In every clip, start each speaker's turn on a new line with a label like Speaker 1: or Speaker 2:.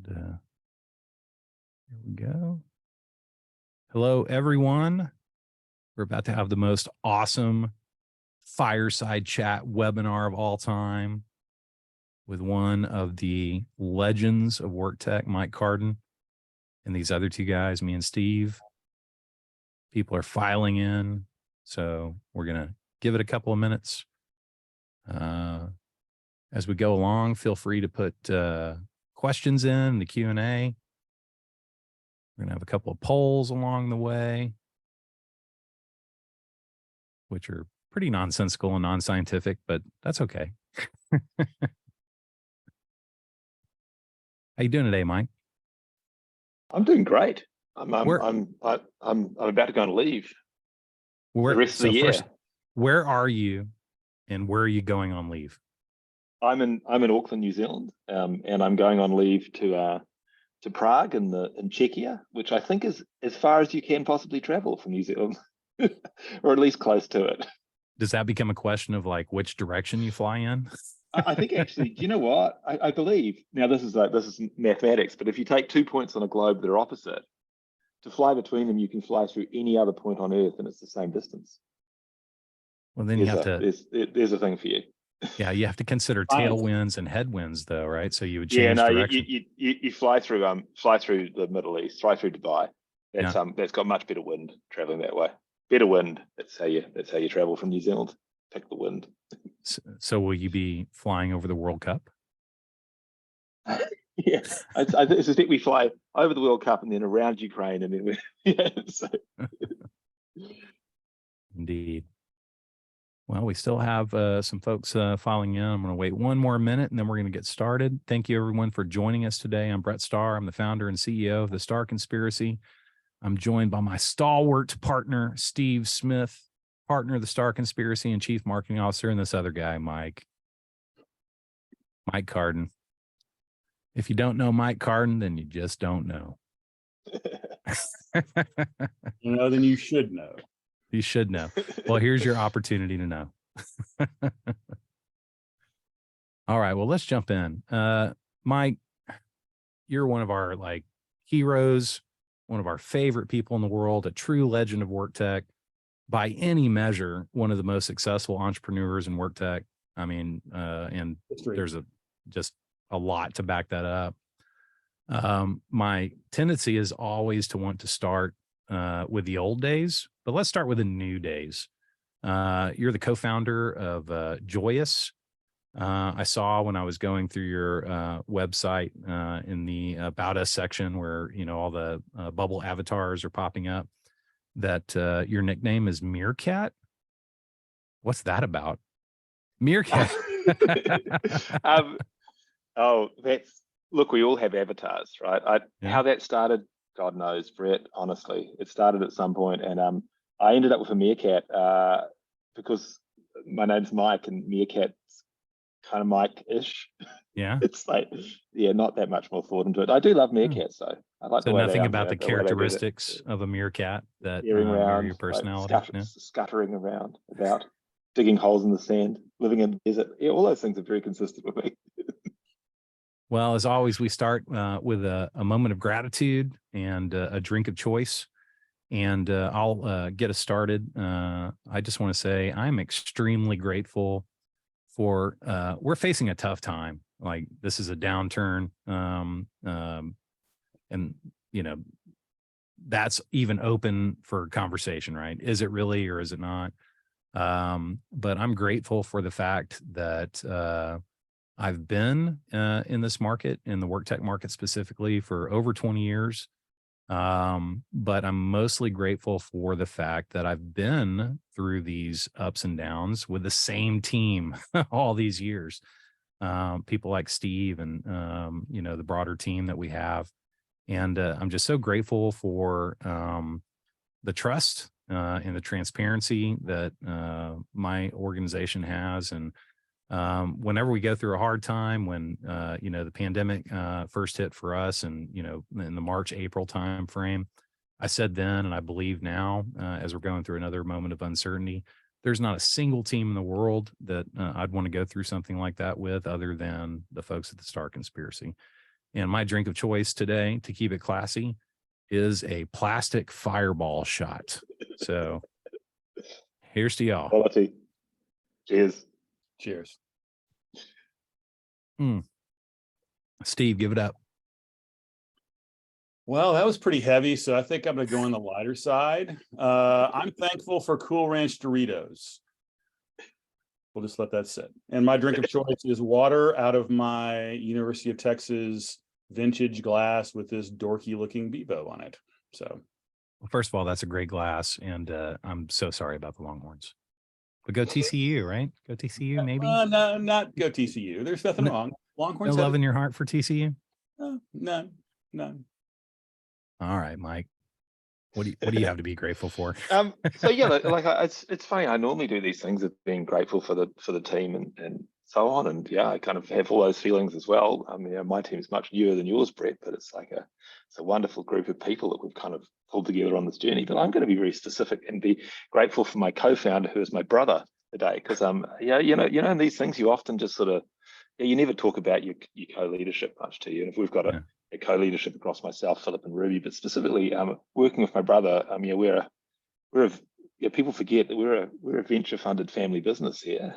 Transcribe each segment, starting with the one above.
Speaker 1: Here we go. Hello, everyone. We're about to have the most awesome fireside chat webinar of all time with one of the legends of work tech, Mike Carden, and these other two guys, me and Steve. People are filing in, so we're going to give it a couple of minutes. As we go along, feel free to put questions in the Q&A. We're going to have a couple of polls along the way, which are pretty nonsensical and non-scientific, but that's okay. How you doing today, Mike?
Speaker 2: I'm doing great. I'm about to go on leave the rest of the year.
Speaker 1: First, where are you, and where are you going on leave?
Speaker 2: I'm in Auckland, New Zealand, and I'm going on leave to Prague in Czechia, which I think is as far as you can possibly travel from New Zealand, or at least close to it.
Speaker 1: Does that become a question of like which direction you fly in?
Speaker 2: I think actually, do you know what? I believe now this is mathematics, but if you take 2 points on a globe that are opposite, to fly between them, you can fly through any other point on Earth, and it's the same distance.
Speaker 1: Well, then
Speaker 2: there's a thing for you.
Speaker 1: Yeah, you have to consider tailwinds and headwinds, though, right? So you would change.
Speaker 2: Yeah, no,
Speaker 1: direction.
Speaker 2: you fly through the Middle East, fly through Dubai. That's got much better wind traveling that way. Better wind. That's how you travel from New Zealand. Pick the wind.
Speaker 1: So will you be flying over the World Cup?
Speaker 2: Yeah, I suspect we fly over the World Cup and then around Ukraine, and then
Speaker 1: Indeed. Well, we still have some folks filing in. I'm going to wait one more minute, and then we're going to get started. Thank you, everyone, for joining us today. I'm Brett Starr. I'm the founder and CEO of the Starr Conspiracy. I'm joined by my stalwart partner, Steve Smith, partner of the Starr Conspiracy and Chief Marketing Officer, and this other guy, Mike Carden. If you don't know Mike Carden, then you just don't know.
Speaker 3: Then you should know.
Speaker 1: You should know. Well, here's your opportunity to know. All right, well, let's jump in. Mike, you're one of our heroes, one of our favorite people in the world, a true legend of work tech. By any measure, one of the most successful entrepreneurs in work tech. I mean, and there's just a lot to back that up. My tendency is always to want to start with the old days, but let's start with the new days. You're the co-founder of Joyous. I saw when I was going through your website in the About Us section where, all the bubble avatars are popping up, that your nickname is Meerkat. What's that about? Meerkat.
Speaker 2: Look, we all have avatars, right? How that started, God knows, Brett, honestly. It started at some point, and I ended up with a meerkat because my name's Mike, and meerkat's kind of Mike-ish.
Speaker 1: Yeah.
Speaker 2: It's not that much more thought into it. I do love meerkats, though. I like
Speaker 1: so
Speaker 2: the way
Speaker 1: nothing about the characteristics of a meerkat that
Speaker 2: around,
Speaker 1: your personality.
Speaker 2: Scuttering around, about digging holes in the sand, living in the desert. Yeah, all those things are very consistent with me.
Speaker 1: Well, as always, we start with a moment of gratitude and a drink of choice. And I'll get us started. I just want to say I'm extremely grateful for, we're facing a tough time. Like, this is a downturn. And, that's even open for conversation, right? Is it really, or is it not? But I'm grateful for the fact that I've been in this market, in the work tech market specifically, for over 20 years. But I'm mostly grateful for the fact that I've been through these ups and downs with the same team all these years. People like Steve and, the broader team that we have. And I'm just so grateful for the trust and the transparency that my organization has. And whenever we go through a hard time, when the pandemic first hit for us, and in the March, April time frame, I said then, and I believe now, as we're going through another moment of uncertainty, there's not a single team in the world that I'd want to go through something like that with, other than the folks at the Starr Conspiracy. And my drink of choice today, to keep it classy, is a plastic fireball shot. So here's to y'all.
Speaker 2: Quality. Cheers.
Speaker 3: Cheers.
Speaker 1: Steve, give it up.
Speaker 3: Well, that was pretty heavy, so I think I'm going to go on the lighter side. I'm thankful for Cool Ranch Doritos. We'll just let that sit. And my drink of choice is water out of my University of Texas vintage glass with this dorky looking Bevo on it. So,
Speaker 1: Well, first of all, that's a great glass, and I'm so sorry about the Longhorns. But go TCU, right? Go TCU, maybe.
Speaker 3: no, not go TCU. There's nothing wrong.
Speaker 1: No
Speaker 3: Longhorns
Speaker 1: love in your heart for TCU.
Speaker 3: none.
Speaker 1: All right, Mike. What do you have to be grateful for?
Speaker 2: So yeah, it's funny. I normally do these things of being grateful for the team and so on, and yeah, I kind of have all those feelings as well. I mean, my team is much newer than yours, Brett, but it's a wonderful group of people that we've kind of pulled together on this journey. But I'm going to be very specific and be grateful for my co-founder, who is my brother today, because in these things you often just sort of you never talk about your co-leadership much, to you. And if we've got a co-leadership across myself, Philip, and Ruby, but specifically working with my brother, people forget that we're a venture funded family business here.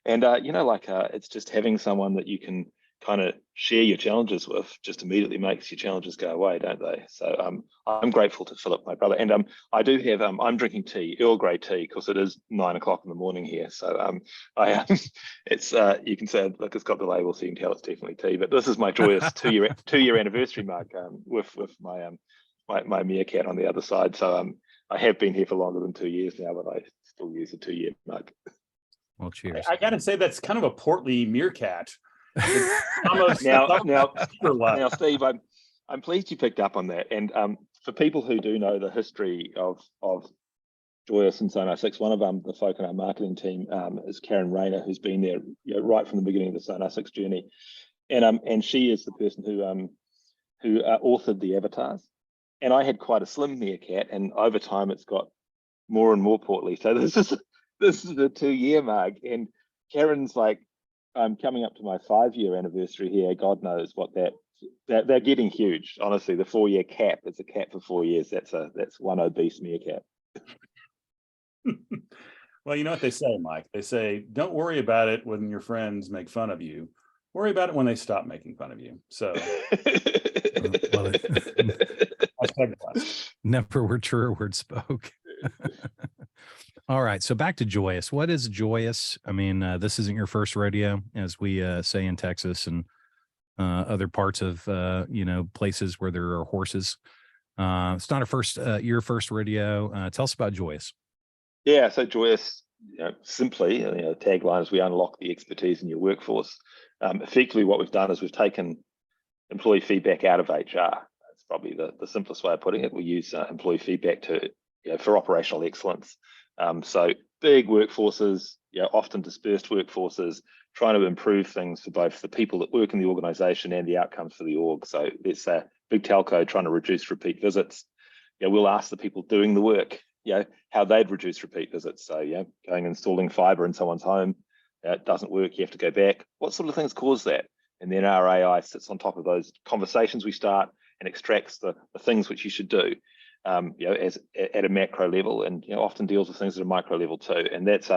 Speaker 2: It's just having someone that you can kind of share your challenges with just immediately makes your challenges go away, don't they? So I'm grateful to Philip, my brother, and I do have I'm drinking tea, Earl Grey tea, because it is 9 o'clock in the morning here. So it's you can say, look, it's got the label, so you can tell it's definitely tea. But this is my Joyous two-year anniversary mug with my meerkat on the other side. So I have been here for longer than 2 years now, but I still use a 2-year mug.
Speaker 1: Well, cheers.
Speaker 3: I got to say that's kind of a portly meerkat.
Speaker 2: Now, Steve, I'm pleased you picked up on that. And for people who do know the history of Joyous and Sonar 6, one of the folk in our marketing team is Karen Rayner, who's been there right from the beginning of the Sonar 6 journey, and she is the person who authored the avatars. And I had quite a slim meerkat, and over time it's got more and more portly. So this is a 2-year mug, and Karen's like, I'm coming up to my 5-year anniversary here. God knows what they're getting huge. Honestly, the 4-year cap is a cap for 4 years. That's one obese meerkat.
Speaker 3: Well, you know what they say, Mike? They say, don't worry about it when your friends make fun of you. Worry about it when they stop making fun of you. So
Speaker 1: never were truer words spoke. All right. So back to Joyous. What is Joyous? I mean, this isn't your first rodeo, as we say in Texas and other parts of, places where there are horses. It's not your first rodeo. Tell us about Joyous.
Speaker 2: Yeah. So Joyous, simply, the tagline is we unlock the expertise in your workforce. Effectively, what we've done is we've taken employee feedback out of HR. That's probably the simplest way of putting it. We use employee feedback for operational excellence. So big workforces, often dispersed workforces, trying to improve things for both the people that work in the organization and the outcomes for the org. So there's a big telco trying to reduce repeat visits. We'll ask the people doing the work, how they'd reduce repeat visits. So, going installing fiber in someone's home, it doesn't work, you have to go back. What sort of things cause that? And then our AI sits on top of those conversations we start and extracts the things which you should do. As at a macro level, and often deals with things at a micro level too, and that's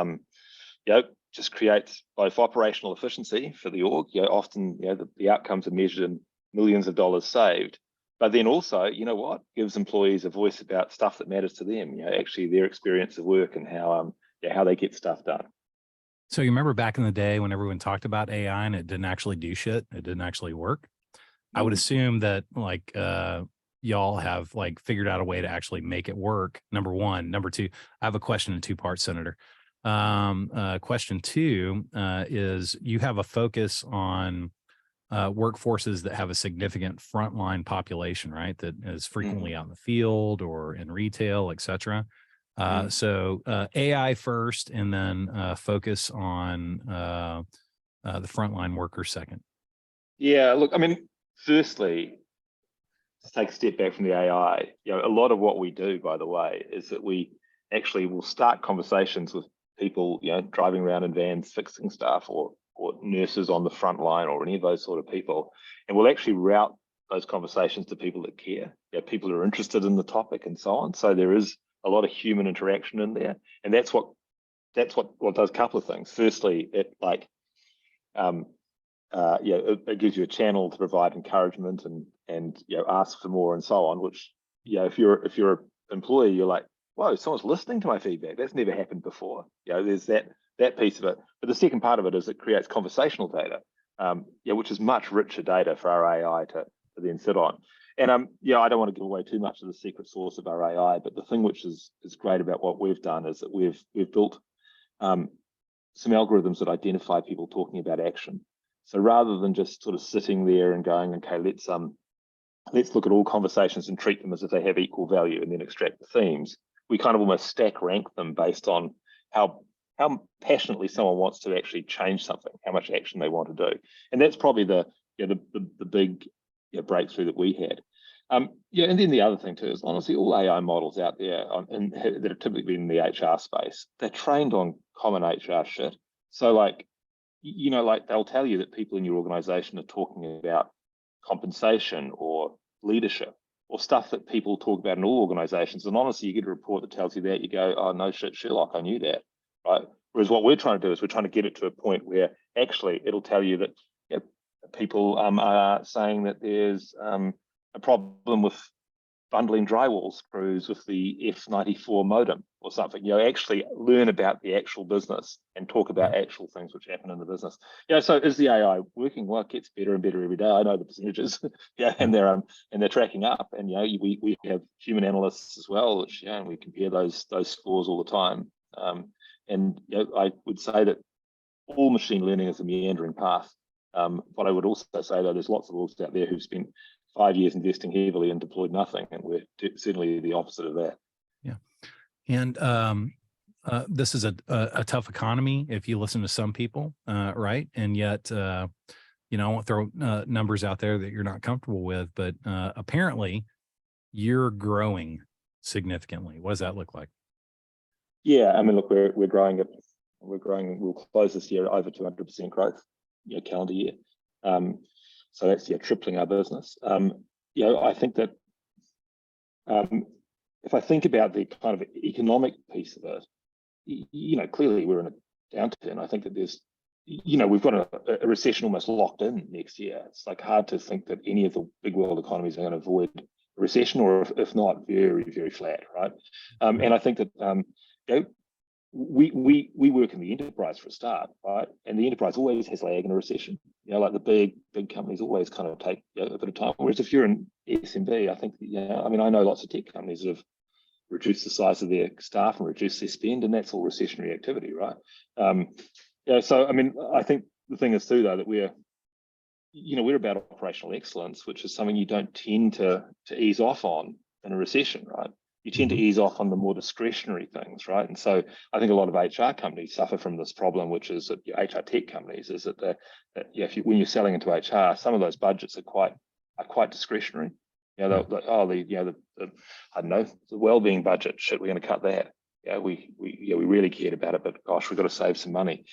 Speaker 2: just creates both operational efficiency for the org. Often the outcomes are measured in millions of dollars saved, but then also gives employees a voice about stuff that matters to them. Actually their experience of work and how they get stuff done.
Speaker 1: So you remember back in the day when everyone talked about AI and it didn't actually do shit, it didn't actually work. I would assume that y'all have figured out a way to actually make it work. Number one. Number two, I have a question in 2 parts, Senator. Question 2 is you have a focus on workforces that have a significant frontline population, right? That is frequently out in the field or in retail, et cetera. So AI first, and then focus on the frontline workers second.
Speaker 2: Yeah, look, I mean, firstly, to take a step back from the AI, a lot of what we do, by the way, is that we actually will start conversations with people, driving around in vans, fixing stuff or nurses on the front line or any of those sort of people, and we'll actually route those conversations to people that care, people who are interested in the topic and so on. So there is a lot of human interaction in there, and that's what does a couple of things. Firstly, it it gives you a channel to provide encouragement and ask for more and so on. Which if you're an employee, you're like, whoa, someone's listening to my feedback. That's never happened before. There's that piece of it. But the second part of it is it creates conversational data, which is much richer data for our AI to then sit on. And I don't want to give away too much of the secret sauce of our AI, but the thing which is great about what we've done is that we've built some algorithms that identify people talking about action. So rather than just sort of sitting there and going, okay, let's look at all conversations and treat them as if they have equal value and then extract the themes, we kind of almost stack rank them based on how passionately someone wants to actually change something, how much action they want to do. And that's probably the big breakthrough that we had. And then the other thing too is honestly all AI models out there that have typically been in the HR space, they're trained on common HR shit. So like they'll tell you that people in your organization are talking about compensation or leadership or stuff that people talk about in all organizations. And honestly, you get a report that tells you that, you go, oh no shit, Sherlock, I knew that, right? Whereas what we're trying to do is we're trying to get it to a point where actually it'll tell you that people are saying that there's a problem with bundling drywall screws with the F94 modem or something. Actually learn about the actual business and talk about actual things which happen in the business. So is the AI working? Well, it gets better and better every day. I know the percentages. And they're tracking up. And we have human analysts as well, which and we compare those scores all the time. I would say that all machine learning is a meandering path. But I would also say that there's lots of orgs out there who've spent 5 years investing heavily and deployed nothing, and we're certainly the opposite of that.
Speaker 1: Yeah, and this is a tough economy if you listen to some people, right? And yet, I won't throw numbers out there that you're not comfortable with, but apparently, you're growing significantly. What does that look like?
Speaker 2: Yeah, I mean, look, we're growing. We'll close this year at over 200% growth, calendar year. So that's tripling our business. I think that if I think about the kind of economic piece of it, clearly we're in a downturn. I think that there's, we've got a recession almost locked in next year. It's like hard to think that any of the big world economies are going to avoid a recession, or if not, very, very flat, right? And I think that we work in the enterprise for a start, right? And the enterprise always has lag in a recession. Like the big companies always kind of take a bit of time. Whereas if you're in SMB, I think, I know lots of tech companies that have reduced the size of their staff and reduced their spend, and that's all recessionary activity, right? So I mean, I think the thing is too, though, that we're about operational excellence, which is something you don't tend to ease off on in a recession, right? You tend to ease off on the more discretionary things, right? And so I think a lot of HR companies suffer from this problem, which is that HR tech companies is that when you're selling into HR, some of those budgets are quite discretionary. I don't know, the well-being budget, shit, we're going to cut that. We really cared about it, but gosh, we've got to save some money.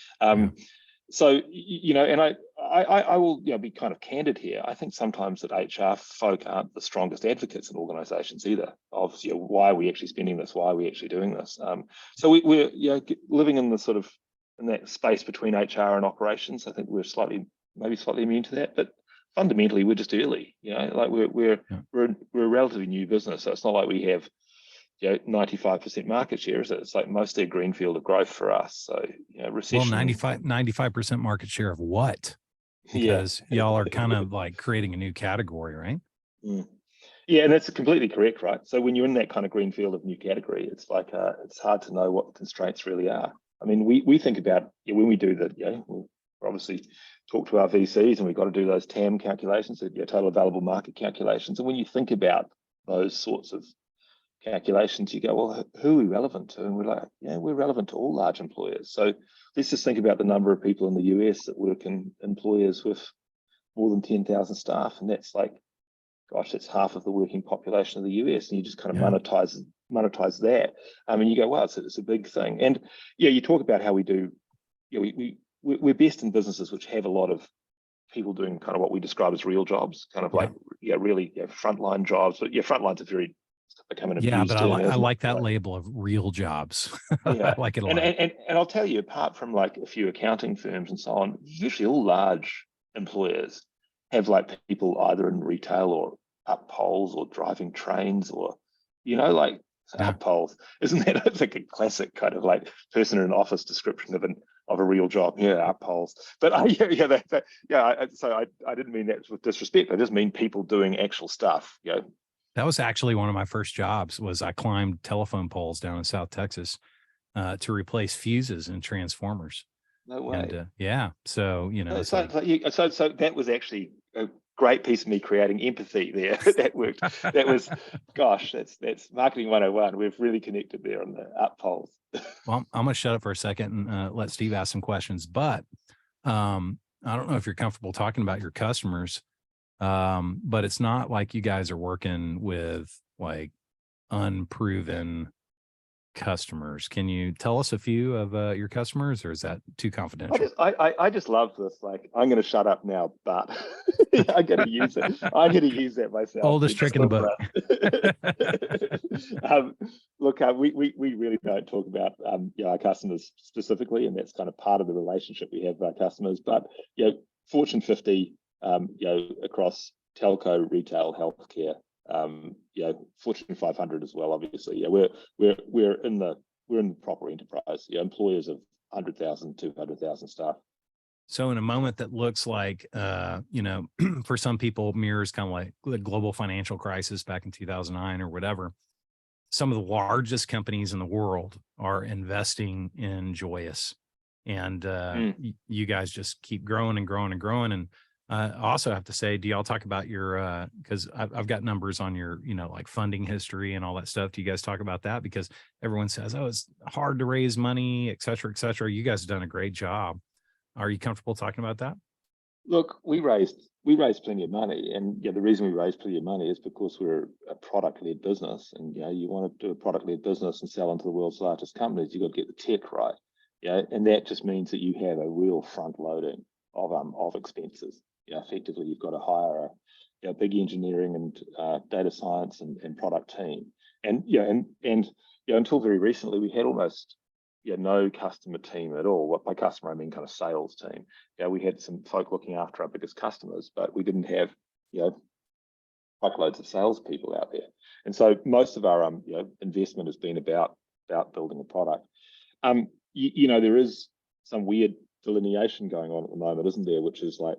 Speaker 2: So, and I will be kind of candid here. I think sometimes that HR folk aren't the strongest advocates in organizations either of why are we actually spending this? Why are we actually doing this? So we're living in the sort of in that space between HR and operations. I think we're maybe slightly immune to that, but fundamentally we're just early. Like we're a relatively new business, so it's not like we have 95% market share. It's like mostly a greenfield of growth for us. So recession.
Speaker 1: Well, 95% market share of what? Because y'all are kind of like creating a new category, right?
Speaker 2: Yeah, and that's completely correct, right? So when you're in that kind of greenfield of new category, it's like it's hard to know what the constraints really are. I mean, we think about when we do that. We'll obviously talk to our VCs, and we've got to do those TAM calculations, total available market calculations. And when you think about those sorts of calculations, you go, well, who are we relevant to? And we're like, we're relevant to all large employers. So let's just think about the number of people in the US that work in employers with more than 10,000 staff, and that's like, gosh, that's half of the working population of the US, and you just kind of monetize that. And you go, wow, it's a big thing. And you talk about how we do. We we're best in businesses which have a lot of people doing kind of what we describe as real jobs, kind of like really frontline jobs. But frontline's a very becoming abused
Speaker 1: but
Speaker 2: term,
Speaker 1: I like that
Speaker 2: right?
Speaker 1: label of real jobs.
Speaker 2: Yeah,
Speaker 1: I like it a
Speaker 2: and,
Speaker 1: lot.
Speaker 2: and I'll tell you, apart from like a few accounting firms and so on, usually all large employers have like people either in retail or up poles or driving trains or, like up poles. Isn't that it's like a classic kind of like person in an office description of a real job? Yeah, up poles. But so I didn't mean that with disrespect. I just mean people doing actual stuff.
Speaker 1: That was actually one of my first jobs. Was I climbed telephone poles down in South Texas to replace fuses in transformers.
Speaker 2: No way.
Speaker 1: And so
Speaker 2: so that was actually a great piece of me creating empathy there. That worked. That was, gosh, that's marketing 101. We've really connected there on the up poles.
Speaker 1: Well, I'm gonna shut up for a second and let Steve ask some questions. But I don't know if you're comfortable talking about your customers. But it's not like you guys are working with like unproven customers. Can you tell us a few of your customers, or is that too confidential?
Speaker 2: I just love this. Like, I'm going to shut up now, but I'm going to use it. I'm going to use that myself.
Speaker 1: Oldest trick in the book.
Speaker 2: Look, we really don't talk about our customers specifically, and that's kind of part of the relationship we have with our customers. But Fortune 50. Across telco, retail, healthcare, Fortune 500 as well. Obviously, we're in the proper enterprise. Employers of 100,000, 200,000 staff.
Speaker 1: So in a moment that looks like, for some people mirrors kind of like the global financial crisis back in 2009 or whatever, some of the largest companies in the world are investing in Joyous, and you guys just keep growing and growing and growing. And I also have to say, do y'all talk about your, because I've got numbers on your, like funding history and all that stuff. Do you guys talk about that? Because everyone says, oh, it's hard to raise money, et cetera, et cetera. You guys have done a great job. Are you comfortable talking about that?
Speaker 2: Look, we raised plenty of money, and the reason we raised plenty of money is because we're a product-led business, and you want to do a product-led business and sell into the world's largest companies, you've got to get the tech right. And that just means that you have a real front loading of expenses. Effectively, you've got to hire a big engineering and data science and product team. And until very recently, we had almost no customer team at all. What by customer I mean kind of sales team. We had some folk looking after our biggest customers, but we didn't have truckloads of salespeople out there. And so most of our investment has been about building a product. There is some weird delineation going on at the moment, isn't there? Which is like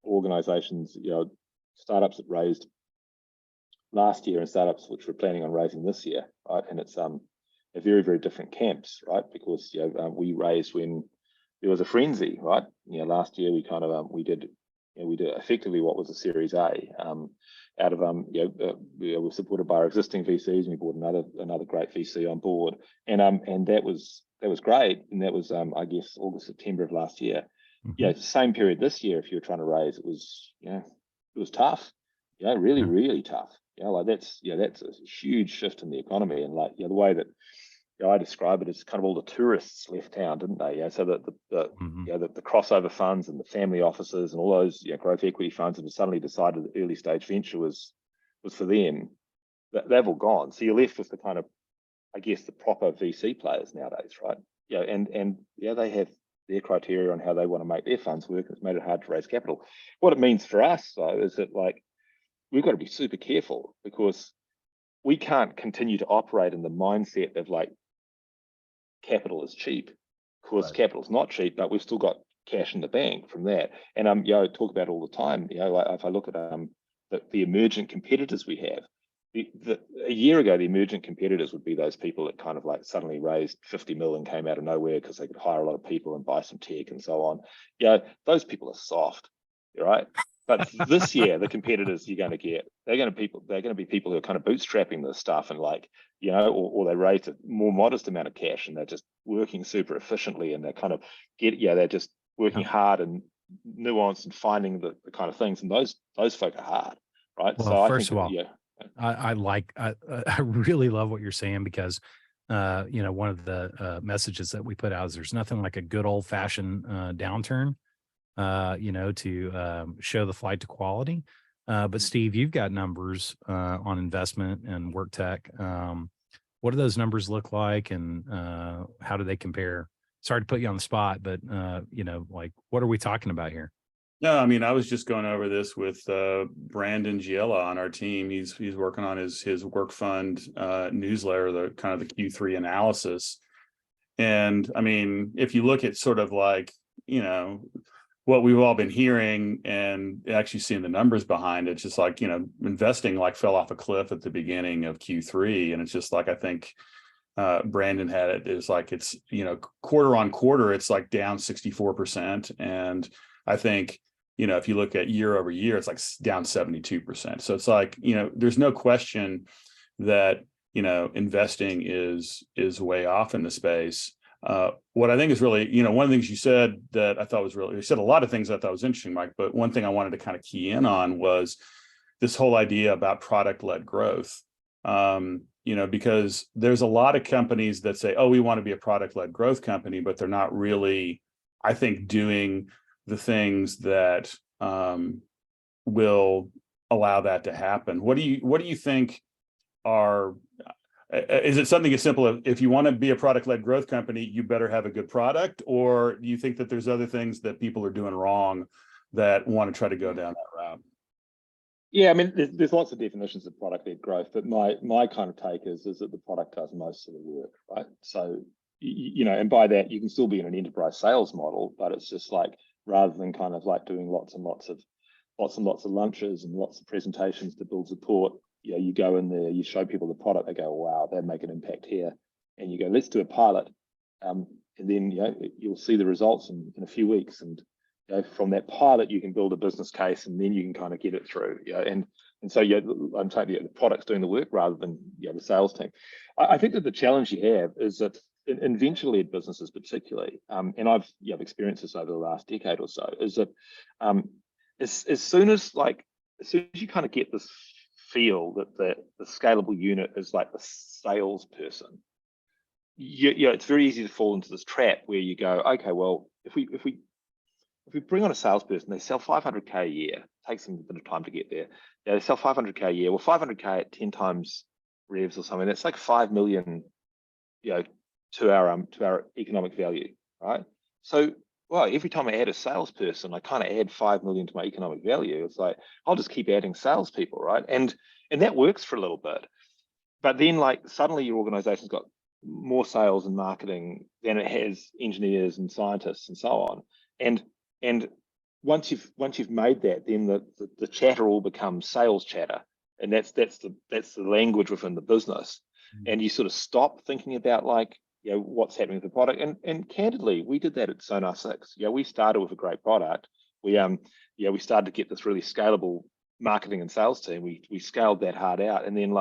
Speaker 2: organizations, startups that raised last year and startups which we're planning on raising this year, right? And it's a very, very different camps, right? Because we raised when there was a frenzy, right? Last year we kind of we did effectively what was a Series A out of we were supported by our existing VCs, and we brought another great VC on board, and that was great, and that was I guess August, September of last year. Mm-hmm. Same period this year, if you were trying to raise, it was tough, really, really tough. That's a huge shift in the economy, and the way that I describe it is kind of all the tourists left town, didn't they? So the crossover funds and the family offices and all those growth equity funds have suddenly decided that early stage venture was for them. They've all gone. So you're left with the kind of, I guess, the proper VC players nowadays, right? And they have their criteria on how they want to make their funds work. It's made it hard to raise capital. What it means for us, though, is that we've got to be super careful, because we can't continue to operate in the mindset of capital is cheap. Of course, right. Capital's not cheap, but we've still got cash in the bank from that. And I talk about it all the time. If I look at the emergent competitors we have, a year ago, the emergent competitors would be those people that kind of suddenly raised 50 million, came out of nowhere because they could hire a lot of people and buy some tech and so on. Those people are soft, right? But this year, the competitors you're going to get, they're going to be people who are kind of bootstrapping this stuff and or they raised a more modest amount of cash and they're just working super efficiently, and they're kind of they're just working hard and nuanced and finding the kind of things, and those folk are hard, right?
Speaker 1: Well, so first of all, I really love what you're saying, because one of the messages that we put out is there's nothing like a good old fashioned downturn, to show the flight to quality. But Steve, you've got numbers on investment and work tech. What do those numbers look like, and how do they compare? Sorry to put you on the spot, but like, what are we talking about here?
Speaker 3: No, I mean, I was just going over this with Brandon Giella on our team. He's working on his work fund newsletter, the kind of the Q3 analysis. And I mean, if you look at sort of like, what we've all been hearing and actually seeing the numbers behind it, it's just like, investing like fell off a cliff at the beginning of Q3. And it's just like, I think Brandon had it is like, it's, quarter on quarter, it's like down 64%. And I think, if you look at year over year, it's like down 72%. So it's like, there's no question that, investing is way off in the space. What I think is really, one of the things you said that I thought was really, you said a lot of things I thought was interesting, Mike, but one thing I wanted to kind of key in on was this whole idea about product-led growth. Because there's a lot of companies that say, oh, we want to be a product-led growth company, but they're not really, I think, doing the things that will allow that to happen. What do you think are, is it something as simple as, if you want to be a product-led growth company, you better have a good product? Or do you think that there's other things that people are doing wrong that want to try to go down that route?
Speaker 2: Yeah, I mean, there's lots of definitions of product-led growth, but my kind of take is that the product does most of the work, right? So, and by that, you can still be in an enterprise sales model, but it's just like, rather than kind of like doing lots and lots of lunches and lots of presentations to build support, you go in there, you show people the product, they go, wow, they make an impact here. And you go, let's do a pilot. And then, you'll see the results in a few weeks. And from that pilot, you can build a business case, and then you can kind of get it through. And so, I'm saying the product's doing the work rather than the sales team. I think that the challenge you have is that in venture-led businesses particularly, and I've experienced this over the last decade or so, is that as soon as you kind of get this feel that the scalable unit is like the salesperson, it's very easy to fall into this trap where you go, okay, well, if we bring on a salesperson, they sell 500K a year, takes them a bit of time to get there. They sell 500K a year. Well, 500K at 10 times revs or something, that's like 5 million, to our economic value, right? So, well, every time I add a salesperson, I kind of add 5 million to my economic value. It's like, I'll just keep adding salespeople, right? And that works for a little bit. But then suddenly your organization's got more sales and marketing than it has engineers and scientists and so on. And once you've made that, then the chatter all becomes sales chatter. And that's the language within the business. And you sort of stop thinking about what's happening with the product. And candidly, we did that at Sonar 6. We started with a great product. We started to get this really scalable marketing and sales team. We scaled that hard out, and then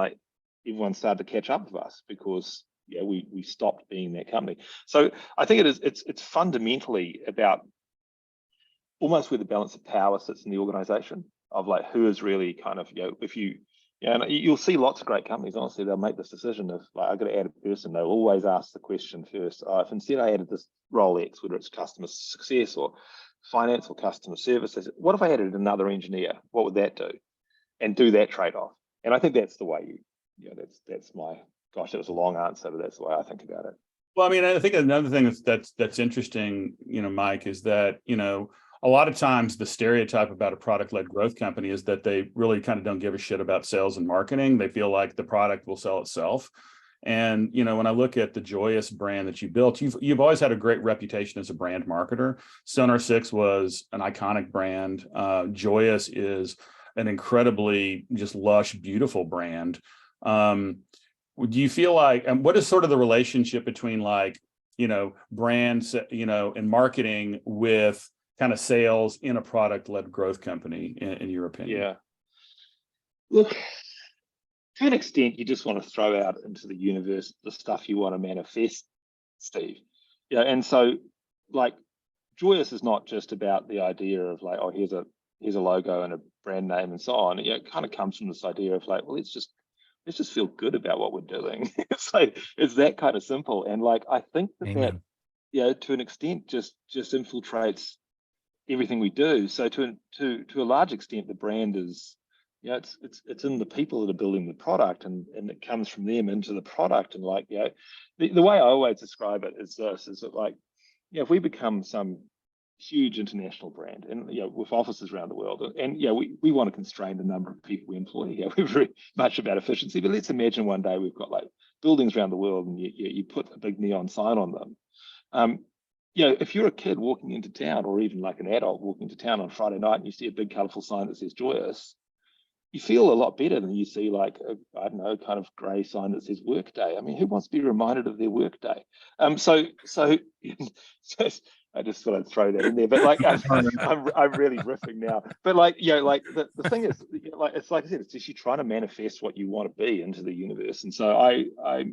Speaker 2: everyone started to catch up with us because we stopped being that company. So I think it's fundamentally about almost where the balance of power sits in the organization, of who is really kind of, if you, and you'll see lots of great companies, honestly, they'll make this decision of I've got to add a person. They'll always ask the question first, if instead I added this role X, whether it's customer success or finance or customer service, they said, what if I added another engineer? What would that do? And do that trade-off. And I think that's the way that's my, gosh, that was a long answer, but that's the way I think about it.
Speaker 3: Well, I mean, I think another thing that's interesting, Mike, is that, a lot of times the stereotype about a product-led growth company is that they really kind of don't give a shit about sales and marketing. They feel like the product will sell itself. And, when I look at the Joyous brand that you built, you've always had a great reputation as a brand marketer. Sonar 6 was an iconic brand. Joyous is an incredibly just lush, beautiful brand. Do you feel like, and what is sort of the relationship between brands, and marketing with kind of sales in a product-led growth company, in your opinion?
Speaker 2: Yeah. Look, to an extent, you just want to throw out into the universe the stuff you want to manifest, Steve. And so Joyous is not just about the idea of here's a logo and a brand name and so on. It kind of comes from this idea of well, let's just let's just feel good about what we're doing. It's like, it's that kind of simple. And like, I think that, to an extent, just infiltrates everything we do. So to a large extent, the brand is, it's in the people that are building the product, and it comes from them into the product. And like, the way I always describe it is this: is that like, if we become some huge international brand, and with offices around the world, and we want to constrain the number of people we employ. We're very much about efficiency, but let's imagine one day we've got like buildings around the world, and you put a big neon sign on them. If you're a kid walking into town, or even like an adult walking into town on Friday night, and you see a big colorful sign that says Joyous, you feel a lot better than you see like I don't know, kind of grey sign that says Workday. I mean, who wants to be reminded of their workday? So I just thought I'd throw that in there, but like I'm really riffing now. But like, like the thing is, like, it's like I said, it's just you trying to manifest what you want to be into the universe. And so I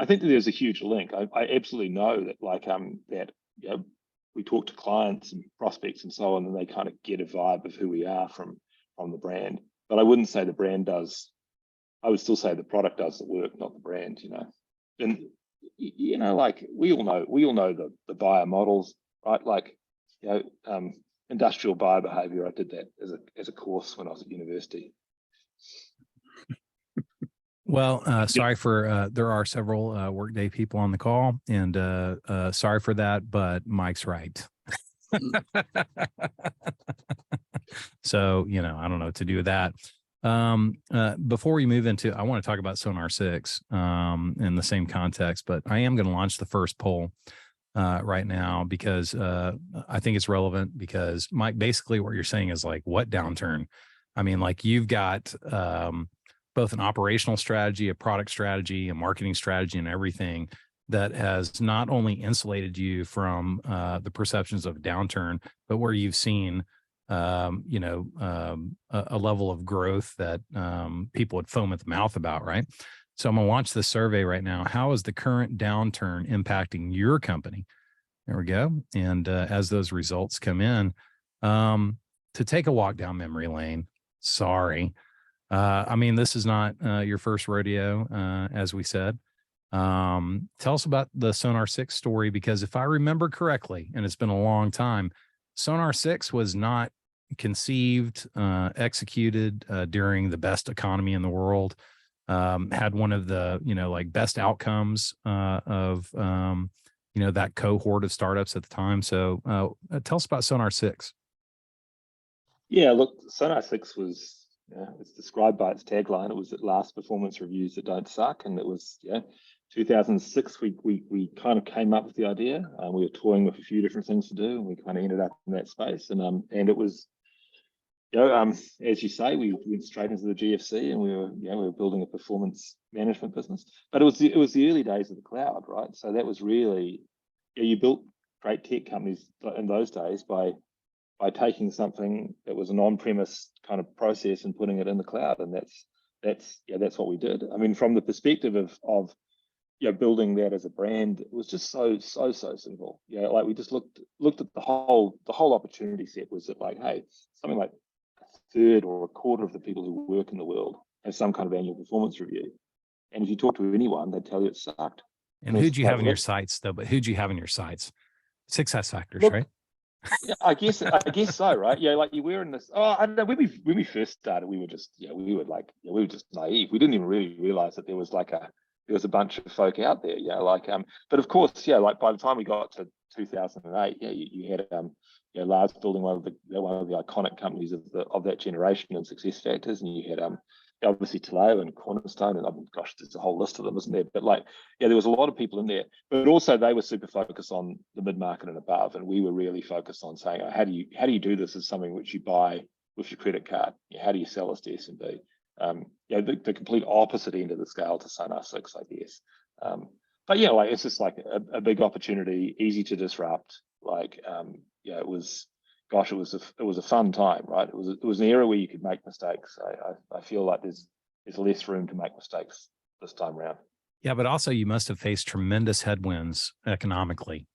Speaker 2: think that there's a huge link. I absolutely know that like that we talk to clients and prospects and so on, and they kind of get a vibe of who we are from the brand. But I wouldn't say the brand does. I would still say the product does the work, not the brand. And like we all know the buyer models, right? Like industrial buyer behavior. I did that as a course when I was at university.
Speaker 1: Well, sorry for there are several Workday people on the call, and sorry for that, but Mike's right. So, I don't know what to do with that. Before we move into, I want to talk about Sonar 6 in the same context, but I am going to launch the first poll right now because I think it's relevant, because Mike, basically what you're saying is like, what downturn? I mean, like you've got both an operational strategy, a product strategy, a marketing strategy, and everything that has not only insulated you from the perceptions of downturn, but where you've seen, a level of growth that people would foam at the mouth about, right? So I'm going to launch this survey right now. How is the current downturn impacting your company? There we go. And as those results come in, to take a walk down memory lane, sorry. I mean, this is not your first rodeo, as we said. Tell us about the Sonar 6 story, because if I remember correctly, and it's been a long time, Sonar 6 was not conceived, executed during the best economy in the world, had one of the, like best outcomes of, that cohort of startups at the time. So tell us about Sonar 6.
Speaker 2: Yeah, look, Sonar 6 was, it's described by its tagline. It was at last performance reviews that don't suck. And it was, 2006, we kind of came up with the idea. We were toying with a few different things to do, and we kind of ended up in that space. And it was, as you say, we went straight into the GFC, and we were building a performance management business. But it was the early days of the cloud, right? So that was really, you built great tech companies in those days by taking something that was an on-premise kind of process and putting it in the cloud, and that's what we did. I mean, from the perspective of building that as a brand, it was just so simple. Like we just looked at the whole opportunity set was that like, hey, something like a third or a quarter of the people who work in the world have some kind of annual performance review. And if you talk to anyone, they'd tell you it sucked.
Speaker 1: And who'd you have in your sights though? But who'd you have in your sightes? Success factors, right?
Speaker 2: Yeah, I guess so, right? Like you were in this. Oh, I don't know. When we first started, we were just we were just naive. We didn't even really realize that there was a bunch of folk out there. But of course, like by the time we got to 2008, you had Lars building one of the iconic companies of that generation and Success Factors, and you had obviously Taleo and Cornerstone, and gosh, there's a whole list of them, isn't there? But there was a lot of people in there, but also they were super focused on the mid-market and above, and we were really focused on saying, how do you do this as something which you buy with your credit card? How do you sell this to SMB? The complete opposite end of the scale to Sonar 6, I guess. But it's just like a big opportunity, easy to disrupt. It was. Gosh, it was a fun time, right? It was an era where you could make mistakes. I feel like there's less room to make mistakes this time around.
Speaker 1: Yeah, but also you must have faced tremendous headwinds economically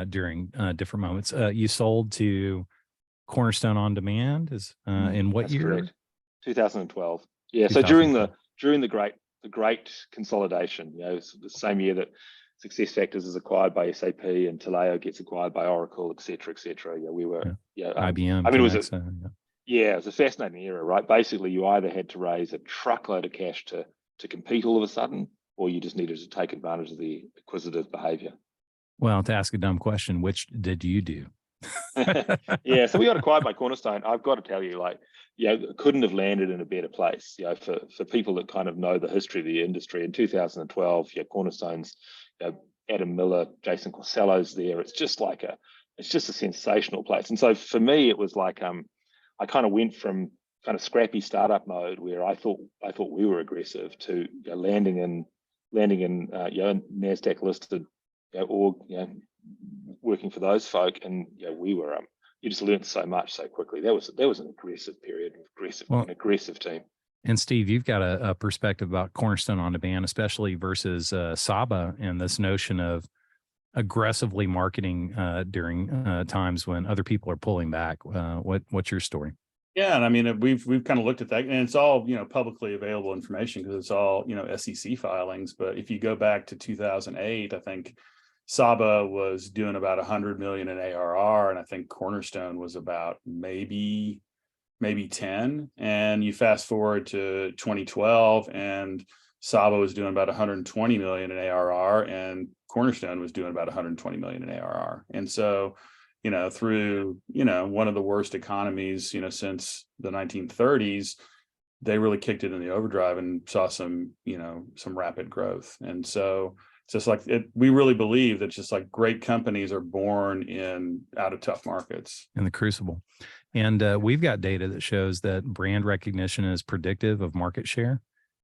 Speaker 1: during different moments. You sold to Cornerstone On Demand in what
Speaker 2: That's
Speaker 1: year?
Speaker 2: Correct. 2012. Yeah. So during the the great consolidation. It's the same year that SuccessFactors is acquired by SAP and Taleo gets acquired by Oracle, et cetera, et cetera. We were,
Speaker 1: IBM.
Speaker 2: I mean, it was a fascinating era, right? Basically, you either had to raise a truckload of cash to compete all of a sudden, or you just needed to take advantage of the acquisitive behavior.
Speaker 1: Well, to ask a dumb question, which did you do?
Speaker 2: Yeah, so we got acquired by Cornerstone. I've got to tell you, couldn't have landed in a better place. For people that kind of know the history of the industry, in 2012, Cornerstone's Adam Miller, Jason Corsello's there. It's just a sensational place. And so for me, it was like I kind of went from kind of scrappy startup mode where I thought we were aggressive to landing in NASDAQ listed org, working for those folk, and we were you just learned so much so quickly. That was an aggressive period, an aggressive team.
Speaker 1: And Steve, you've got a perspective about Cornerstone On Demand, especially versus Saba, and this notion of aggressively marketing during times when other people are pulling back. What's your story?
Speaker 3: Yeah, and I mean, we've kind of looked at that, and it's all publicly available information because it's all SEC filings. But if you go back to 2008, I think Saba was doing about 100 million in ARR, and I think Cornerstone was about maybe 10. And you fast forward to 2012, and Saba was doing about 120 million in ARR, and Cornerstone was doing about 120 million in ARR. And so, through one of the worst economies since the 1930s, they really kicked it in the overdrive and saw some rapid growth. And so it's just like we really believe that just like great companies are born out of tough markets.
Speaker 1: In the crucible. And we've got data that shows that brand recognition is predictive of market share.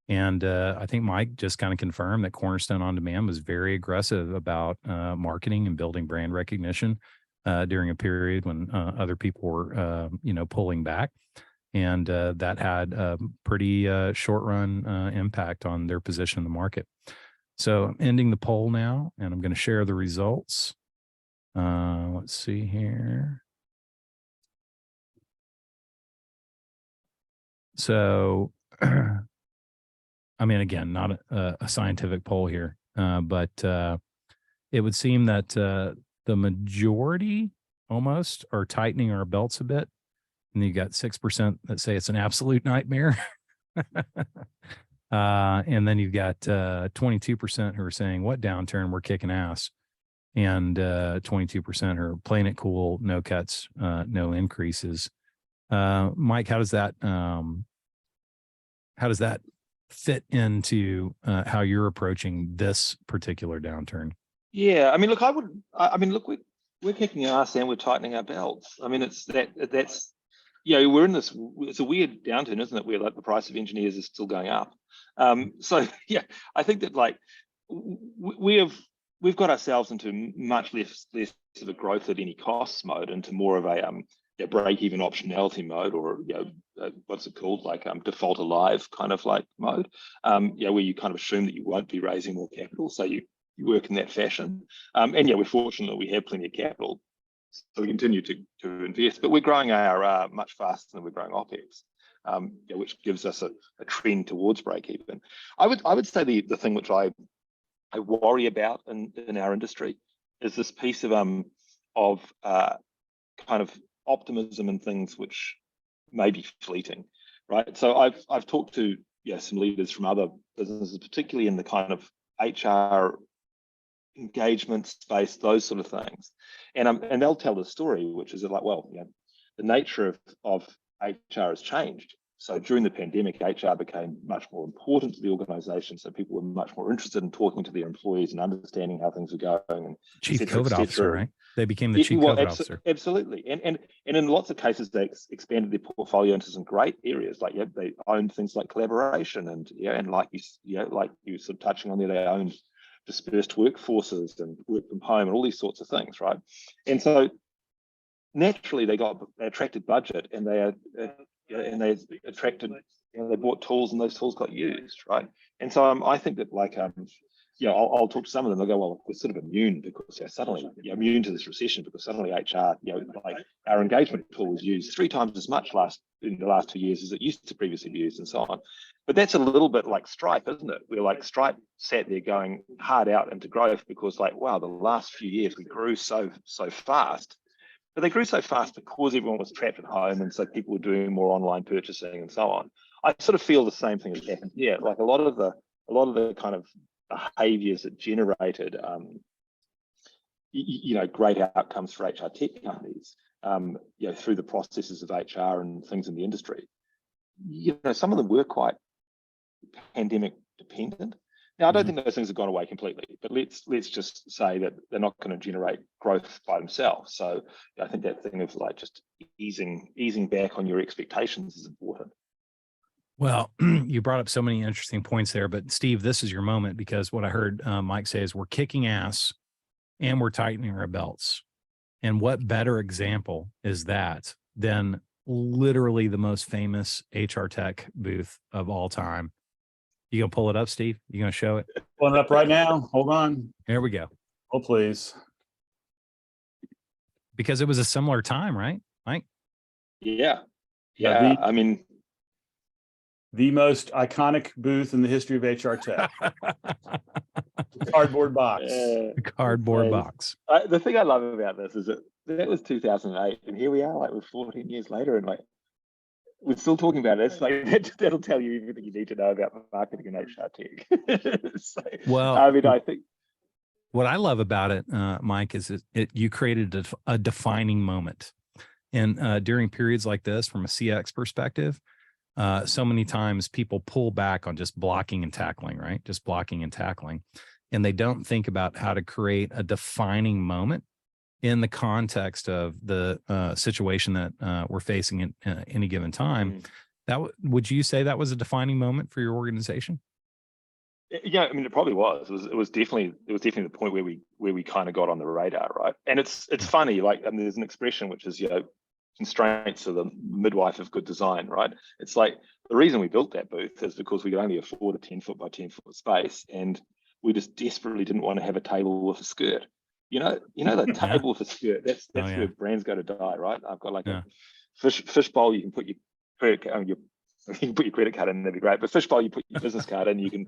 Speaker 1: And I think Mike just kind of confirmed that Cornerstone On Demand was very aggressive about marketing and building brand recognition during a period when other people were, pulling back. And that had a pretty short run impact on their position in the market. So I'm ending the poll now, and I'm going to share the results. Let's see here. So, I mean, again, not a scientific poll here, but it would seem that the majority almost are tightening our belts a bit. And you got 6% that say it's an absolute nightmare. And then you've got 22% who are saying, what downturn, we're kicking ass. And 22% are playing it cool, no cuts, no increases. Mike, how does that fit into how you're approaching this particular downturn?
Speaker 2: Yeah, I mean, look, we're kicking ass and we're tightening our belts. I mean, that's we're in this. It's a weird downturn, isn't it? Where like the price of engineers is still going up. So yeah, I think that like we've got ourselves into much less of a growth at any costs mode, into more of a break-even optionality mode, or what's it called, like default alive kind of like mode, where you kind of assume that you won't be raising more capital, so you work in that fashion. And we're fortunate that we have plenty of capital, so we continue to invest, but we're growing ARR much faster than we're growing OPEX, which gives us a trend towards break-even. I would say the thing which I worry about in our industry is this piece of kind of optimism and things which may be fleeting, right? So I've talked to some leaders from other businesses, particularly in the kind of HR engagement space, those sort of things, and they'll tell the story, which is like, well, the nature of HR has changed. So during the pandemic, HR became much more important to the organization. So people were much more interested in talking to their employees and understanding how things were going. And
Speaker 1: Chief COVID officer, right? They became the chief COVID officer.
Speaker 2: Absolutely. And in lots of cases, they expanded their portfolio into some great areas. Like, they owned things like collaboration and like you sort of touching on there, they owned dispersed workforces and work from home and all these sorts of things, right? And so naturally they attracted budget, and they attracted, they bought tools, and those tools got used, right? And so I think that I'll talk to some of them. They'll go, well, we're sort of immune because suddenly immune to this recession because suddenly HR, like our engagement tool was used 3 times as much in the last 2 years as it used to previously be used, and so on. But that's a little bit like Stripe, isn't it? We're like Stripe sat there going hard out into growth because, like, wow, the last few years we grew so fast. But they grew so fast because everyone was trapped at home, and so people were doing more online purchasing and so on. I sort of feel the same thing has happened here. Like a lot of the kind of behaviors that generated, great outcomes for HR tech companies, through the processes of HR and things in the industry. Some of them were quite pandemic dependent. Now, I don't think those things have gone away completely, but let's just say that they're not going to generate growth by themselves. So I think that thing of like just easing back on your expectations is important.
Speaker 1: Well, you brought up so many interesting points there, but Steve, this is your moment, because what I heard Mike say is we're kicking ass and we're tightening our belts. And what better example is that than literally the most famous HR tech booth of all time? You gonna pull it up, Steve? You gonna show it?
Speaker 3: Pulling it up right now. Hold on.
Speaker 1: Here we go.
Speaker 3: Oh, please.
Speaker 1: Because it was a similar time, right, Mike?
Speaker 2: Yeah.
Speaker 3: The most iconic booth in the history of HR tech. The cardboard box.
Speaker 1: The cardboard box.
Speaker 2: The thing I love about this is that was 2008, and here we are, like we're 14 years later, and like we're still talking about it. It's like that'll tell you everything you need to know about marketing and HR tech.
Speaker 1: Well,
Speaker 2: I think
Speaker 1: what I love about it, Mike, is you created a defining moment, and during periods like this, from a CX perspective, so many times people pull back on just blocking and tackling, right? Just blocking and tackling. And they don't think about how to create a defining moment in the context of the situation that we're facing at any given time. Would you say that was a defining moment for your organization?
Speaker 2: Yeah, I mean, it probably was. It was definitely the point where we kind of got on the radar, right? And it's funny, like, and there's an expression which is, constraints are the midwife of good design, right? It's like the reason we built that booth is because we could only afford a 10-foot by 10-foot space, and we just desperately didn't want to have a table with a skirt. The table with a skirt. That's where brands go to die, right? I've got like a fish bowl. You can put your credit card, you can put your credit card in. That'd be great. But fish bowl, you put your business card in. You can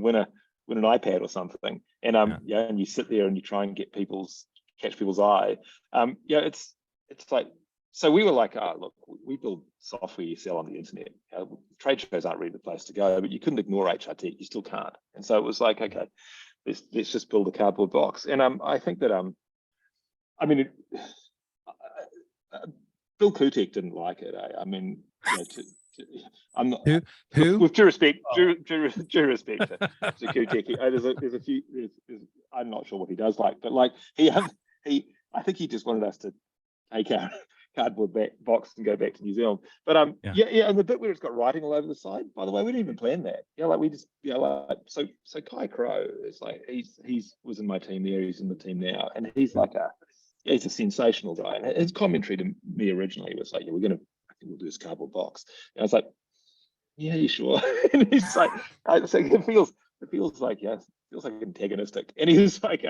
Speaker 2: win an iPad or something. And and you sit there and you try and catch people's eye. It's like. So we were like, look, we build software you sell on the internet. Trade shows aren't really the place to go, but you couldn't ignore HR tech. You still can't. And so it was like, okay, let's just build a cardboard box. And I think that Bill Kutek didn't like it. I mean, I'm not.
Speaker 1: Who?
Speaker 2: With due respect, due respect to Kutek, there's a few. I'm not sure what he does like, but like I think he just wanted us to take our cardboard box and go back to New Zealand. But and the bit where it's got writing all over the side, by the way, we didn't even plan that. We just so Kai Crow is like he was in my team there, he's in the team now, and he's like he's a sensational guy. And his commentary to me originally was like, I think we'll do this cardboard box. And I was like, yeah, you sure? And he's like, so it feels like antagonistic. And he's like,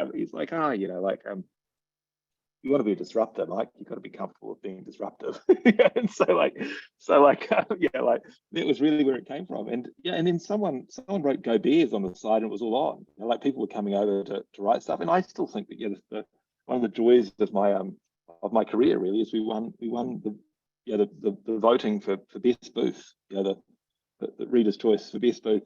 Speaker 2: you want to be a disruptor, Mike. You've got to be comfortable with being disruptive. And that was really where it came from. And and then someone wrote "Go Bears" on the side, and it was all on. People were coming over to write stuff, and I still think that one of the joys of my career really is we won the voting for best booth. The Reader's Choice for best booth.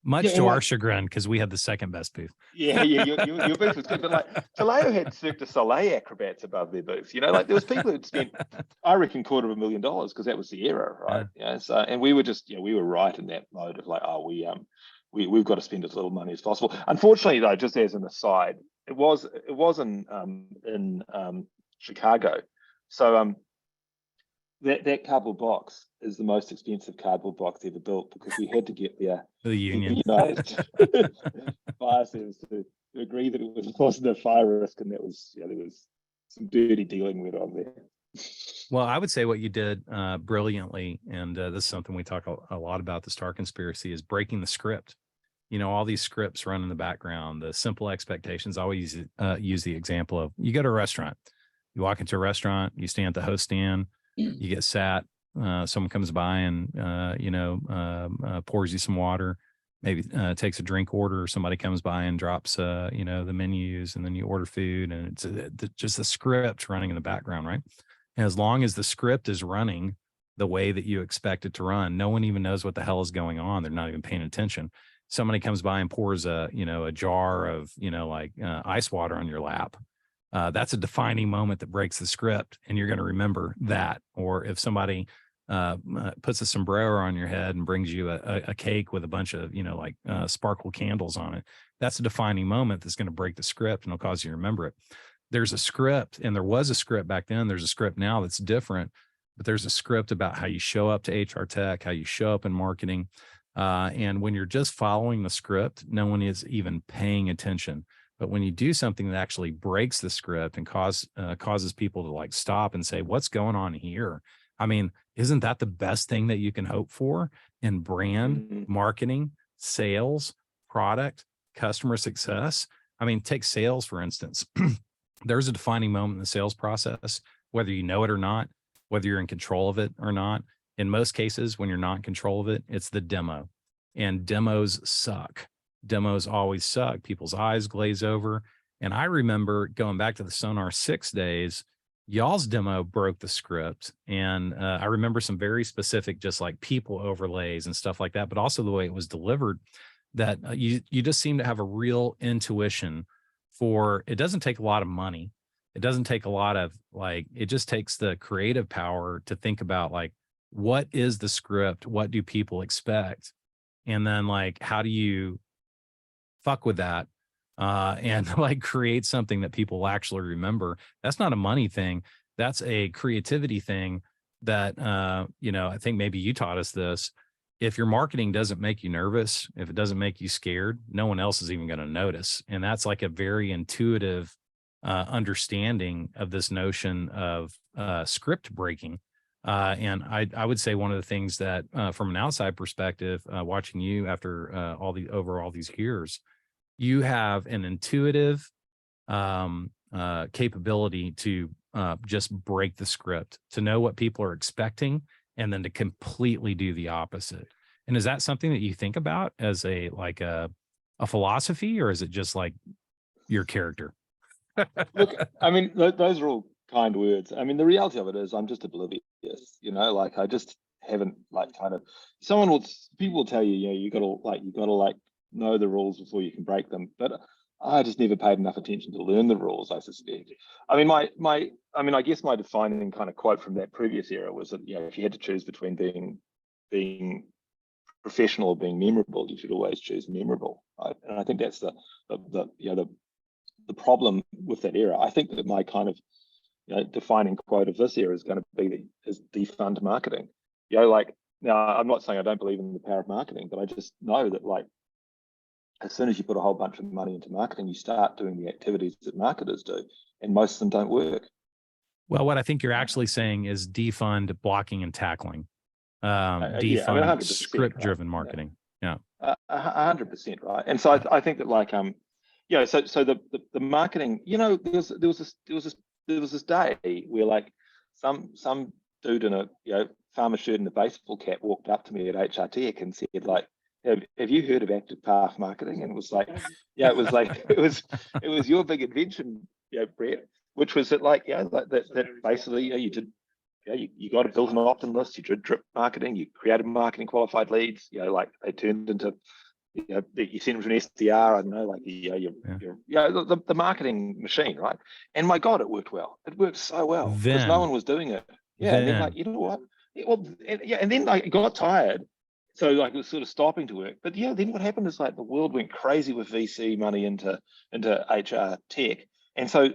Speaker 1: Much to our chagrin, because we had the second best booth.
Speaker 2: Your booth was good, but like Taleo had Cirque du Soleil acrobats above their booth. There was people who'd spent, I reckon, $250,000 because that was the era, right? So, and we were just, we were right in that mode of like, we've got to spend as little money as possible. Unfortunately, though, just as an aside, it was in Chicago, so that cardboard box is the most expensive cardboard box ever built because we had to get the
Speaker 1: union
Speaker 2: fire service to agree that it wasn't a fire risk, and that was there was some dirty dealing with on there.
Speaker 1: Well, I would say what you did brilliantly, and this is something we talk a lot about, the Starr conspiracy, is breaking the script. all these scripts run in the background, the simple expectations. I always use the example of, you go to a restaurant, you walk into a restaurant, you stand at the host stand, you get sat, someone comes by and, pours you some water, maybe takes a drink order, or somebody comes by and drops, the menus, and then you order food, and it's just a script running in the background, right? And as long as the script is running the way that you expect it to run, no one even knows what the hell is going on. They're not even paying attention. Somebody comes by and pours a jar of, ice water on your lap. That's a defining moment that breaks the script, and you're going to remember that. Or if somebody puts a sombrero on your head and brings you a cake with a bunch of, sparkle candles on it, that's a defining moment that's going to break the script and it'll cause you to remember it. There's a script, and there was a script back then. There's a script now that's different, but there's a script about how you show up to HR tech, how you show up in marketing. And when you're just following the script, no one is even paying attention. But when you do something that actually breaks the script and causes people to like stop and say, what's going on here? I mean, isn't that the best thing that you can hope for in brand, marketing, sales, product, customer success? I mean, take sales, for instance. There's a defining moment in the sales process, whether you know it or not, whether you're in control of it or not. In most cases, when you're not in control of it, it's the demo. And demos suck. Demos always suck. People's eyes glaze over. And I remember going back to the Sonar 6 days, y'all's demo broke the script. And I remember some very specific, just like people overlays and stuff like that, but also the way it was delivered, that you just seem to have a real intuition for, it doesn't take a lot of money. It doesn't take a lot of it just takes the creative power to think about what is the script? What do people expect? And then how do you fuck with that and create something that people actually remember? That's not a money thing. That's a creativity thing that, I think maybe you taught us this. If your marketing doesn't make you nervous, if it doesn't make you scared, no one else is even going to notice. And that's a very intuitive understanding of this notion of script breaking. And I would say one of the things that from an outside perspective, watching you after all these years, you have an intuitive capability to just break the script, to know what people are expecting, and then to completely do the opposite. And is that something that you think about as a philosophy, or is it just your character?
Speaker 2: Look, I mean, those are all kind words. I mean, the reality of it is I'm just oblivious, I just haven't people will tell you, you gotta know the rules before you can break them. But I just never paid enough attention to learn the rules, I suspect. I mean, I guess my defining kind of quote from that previous era was that, if you had to choose between being professional or being memorable, you should always choose memorable, right? And I think that's the problem with that era. I think that my kind of defining quote of this era is going to be is defund marketing. Now I'm not saying I don't believe in the power of marketing, but I just know that as soon as you put a whole bunch of money into marketing, you start doing the activities that marketers do, and most of them don't work.
Speaker 1: Well, what I think you're actually saying is defund blocking and tackling, defund script-driven marketing. Yeah,
Speaker 2: 100%, right? And so I think that so the marketing, there was this day where some dude in a farmer shirt and a baseball cap walked up to me at HR Tech and said have you heard of active path marketing? And it was it was your big invention, Brett, which was that basically you got to build an opt-in list, you did drip marketing, you created marketing qualified leads, they turned into you send them to an SDR, I don't know, the marketing machine, right? And my God, it worked well. It worked so well because no one was doing it. Yeah, and then you know what? And then it got tired, so it was sort of stopping to work. But then what happened is the world went crazy with VC money into HR tech, and so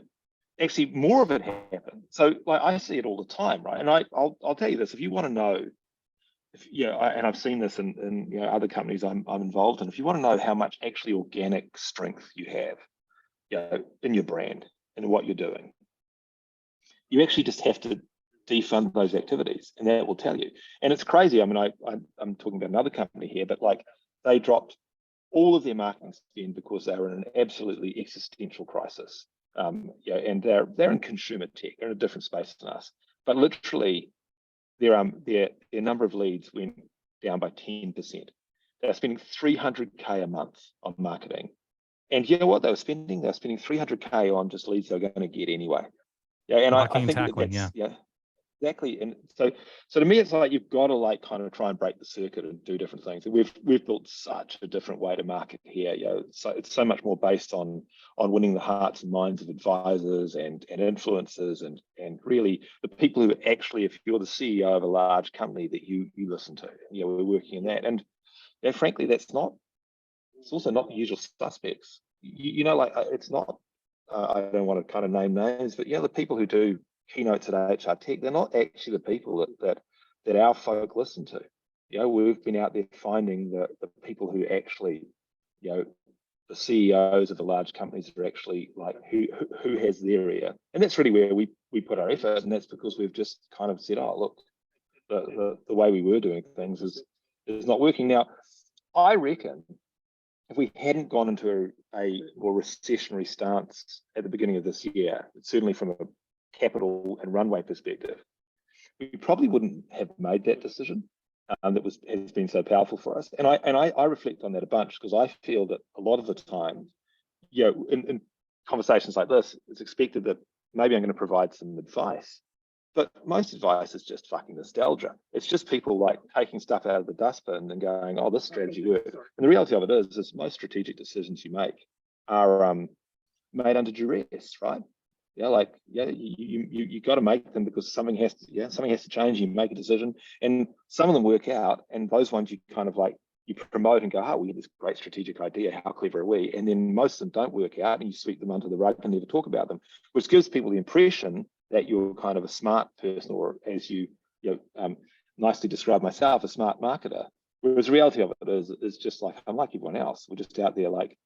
Speaker 2: actually more of it happened. So I see it all the time, right? And I'll tell you this: if you want to know. And I've seen this in other companies I'm involved in. If you want to know how much actually organic strength you have, in your brand and what you're doing, you actually just have to defund those activities, and that will tell you. And it's crazy. I mean, I'm talking about another company here, but they dropped all of their marketing spend because they're in an absolutely existential crisis. Yeah, and they're in consumer tech. They're in a different space than us. But literally, their number of leads went down by 10%. They're spending $300K a month on marketing. And you know what they were spending? They were spending $300K on just leads they're going to get anyway. Yeah, and I think
Speaker 1: tackling,
Speaker 2: that's exactly. And so to me, it's like you've got to like kind of try and break the circuit and do different things. And we've built such a different way to market here. You know, so it's so much more based on winning the hearts and minds of advisors and influencers and really the people who actually, if you're the CEO of a large company that you listen to. You know, we're working in that, and frankly, it's also not the usual suspects. You know, like it's not. I don't want to kind of name names, but the people who do keynotes at HR Tech, they're not actually the people that our folk listen to. You know, we've been out there finding the people who actually, the CEOs of the large companies are actually like who has their ear, and that's really where we put our effort, and that's because we've just kind of said, oh look, the way we were doing things is not working. Now, I reckon if we hadn't gone into a more recessionary stance at the beginning of this year, certainly from a capital and runway perspective, we probably wouldn't have made that decision that has been so powerful for us. And I reflect on that a bunch because I feel that a lot of the time, in conversations like this, it's expected that maybe I'm going to provide some advice. But most advice is just fucking nostalgia. It's just people like taking stuff out of the dustbin and going, oh, this strategy worked. And the reality of it is most strategic decisions you make are made under duress, right? You got to make them because something has to change. You make a decision, and some of them work out, and those ones you kind of like you promote and go, oh, we had this great strategic idea. How clever are we? And then most of them don't work out, and you sweep them under the rug and never talk about them, which gives people the impression that you're kind of a smart person, or as you nicely describe myself, a smart marketer. Whereas the reality of it is just like I'm like everyone else. We're just out there like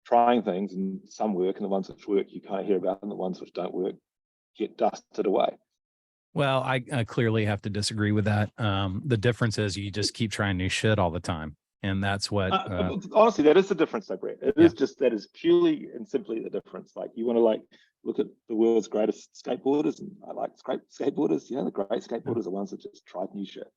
Speaker 2: trying things, and some work, and the ones which work you kind of hear about, and the ones which don't work get dusted away.
Speaker 1: Well, I clearly have to disagree with that. The difference is you just keep trying new shit all the time. And that's what
Speaker 2: honestly, that is the difference though, Brett. It is just, that is purely and simply the difference. Like you want to like look at the world's greatest skateboarders, and I like great skateboarders, the great skateboarders are the ones that just tried new shit.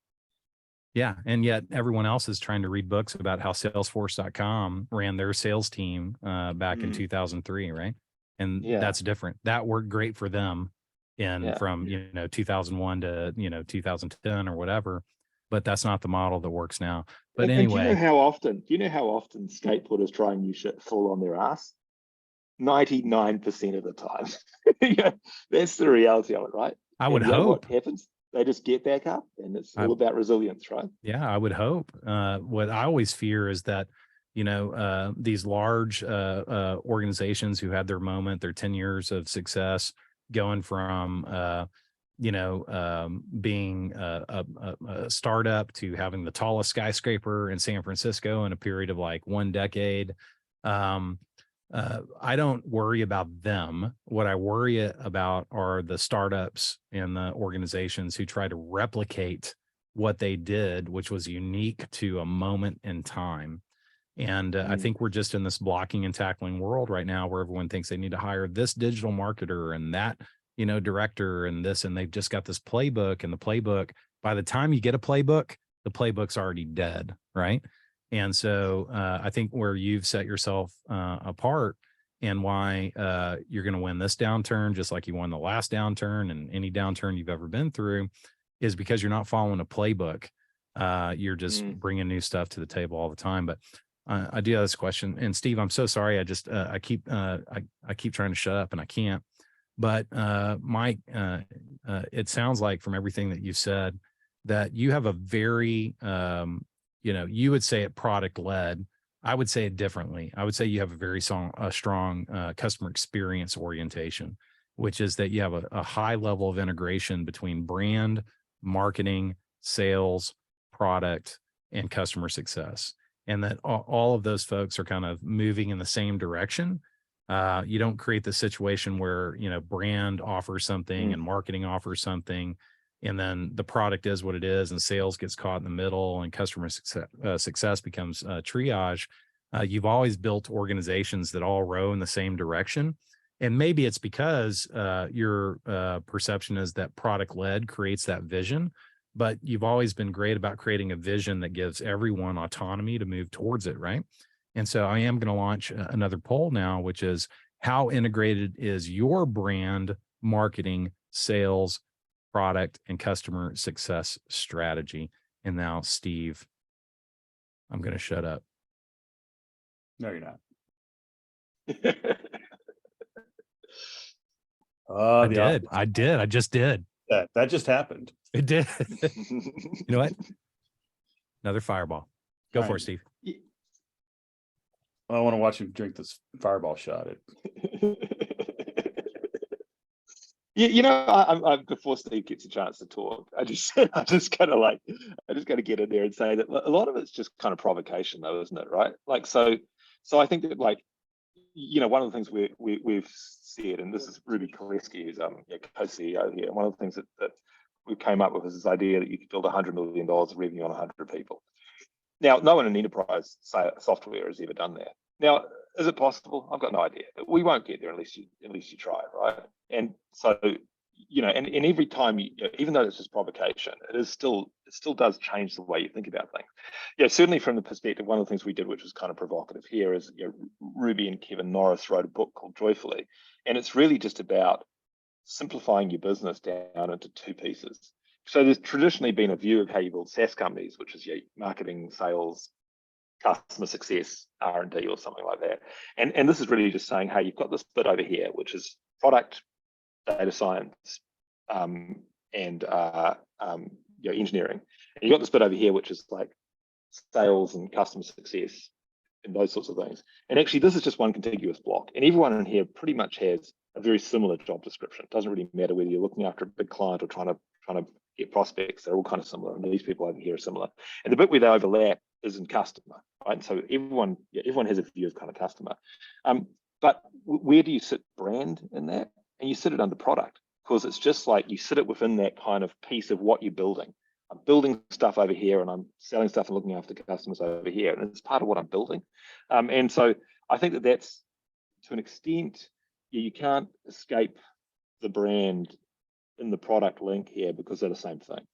Speaker 1: Yeah. And yet everyone else is trying to read books about how Salesforce.com ran their sales team back in 2003, right? And that's different. That worked great for them from 2001 to 2010 or whatever, but that's not the model that works now. But anyway,
Speaker 2: do you know how often skateboarders trying new shit fall on their ass? 99% of the time. That's the reality of it, right?
Speaker 1: I would hope.
Speaker 2: What happens? They just get back up, and it's all about resilience, right?
Speaker 1: Yeah, I would hope. What I always fear is that, these large organizations who had their moment, their 10 years of success, going from, being a startup to having the tallest skyscraper in San Francisco in a period of like 1 decade. I don't worry about them. What I worry about are the startups and the organizations who try to replicate what they did, which was unique to a moment in time. And I think we're just in this blocking and tackling world right now where everyone thinks they need to hire this digital marketer and that, director and this, and they've just got this playbook, and the playbook, by the time you get a playbook, the playbook's already dead. Right. And so I think where you've set yourself apart and why you're going to win this downturn, just like you won the last downturn and any downturn you've ever been through, is because you're not following a playbook. You're just bringing new stuff to the table all the time. But I do have this question, and Steve, I'm so sorry. I just I keep trying to shut up and I can't. But Mike, it sounds like from everything that you've said that you have a very you would say it product led. I would say it differently. I would say you have a very strong customer experience orientation, which is that you have a high level of integration between brand, marketing, sales, product, and customer success. And that all of those folks are kind of moving in the same direction. You don't create the situation where, brand offers something and marketing offers something, and then the product is what it is, and sales gets caught in the middle, and customer success becomes triage. You've always built organizations that all row in the same direction. And maybe it's because your perception is that product led creates that vision, but you've always been great about creating a vision that gives everyone autonomy to move towards it, right? And so I am going to launch another poll now, which is, how integrated is your brand marketing, sales, product, and customer success strategy? And now, Steve, I'm going to shut up.
Speaker 3: No, you're not.
Speaker 1: I did. I just did.
Speaker 3: That just happened.
Speaker 1: It did. You know what? Another fireball. Go for it, Steve.
Speaker 3: I want to watch him drink this fireball shot.
Speaker 2: I before Steve gets a chance to talk, I just got to get in there and say that a lot of it's just kind of provocation, though, isn't it? Right? Like, so I think that, like, one of the things we've said, and this is Ruby Koleski, who's co-CEO here, and one of the things that we came up with is this idea that you could build $100 million of revenue on 100 people. Now, no one in enterprise software has ever done that. Now, is it possible? I've got no idea. We won't get there unless you try, right? And so, and every time, even though it's just provocation, it still does change the way you think about things. Yeah, certainly from the perspective, one of the things we did, which was kind of provocative here, is Ruby and Kevin Norris wrote a book called Joyfully, and it's really just about simplifying your business down into two pieces. So there's traditionally been a view of how you build SaaS companies, which is marketing, sales, customer success, R&D, or something like that. And this is really just saying, hey, you've got this bit over here, which is product, data science, and engineering. And you've got this bit over here, which is like sales and customer success and those sorts of things. And actually, this is just one contiguous block. And everyone in here pretty much has a very similar job description. It doesn't really matter whether you're looking after a big client or trying to get prospects. They're all kind of similar, and these people over here are similar. And the bit where they overlap is in customer, right? And so everyone has a view of kind of customer. But where do you sit brand in that? And you sit it under product, because it's just like you sit it within that kind of piece of what you're building. I'm building stuff over here, and I'm selling stuff and looking after customers over here, and it's part of what I'm building. And so I think that that's, to an extent, you can't escape the brand in the product link here, because they're the same thing.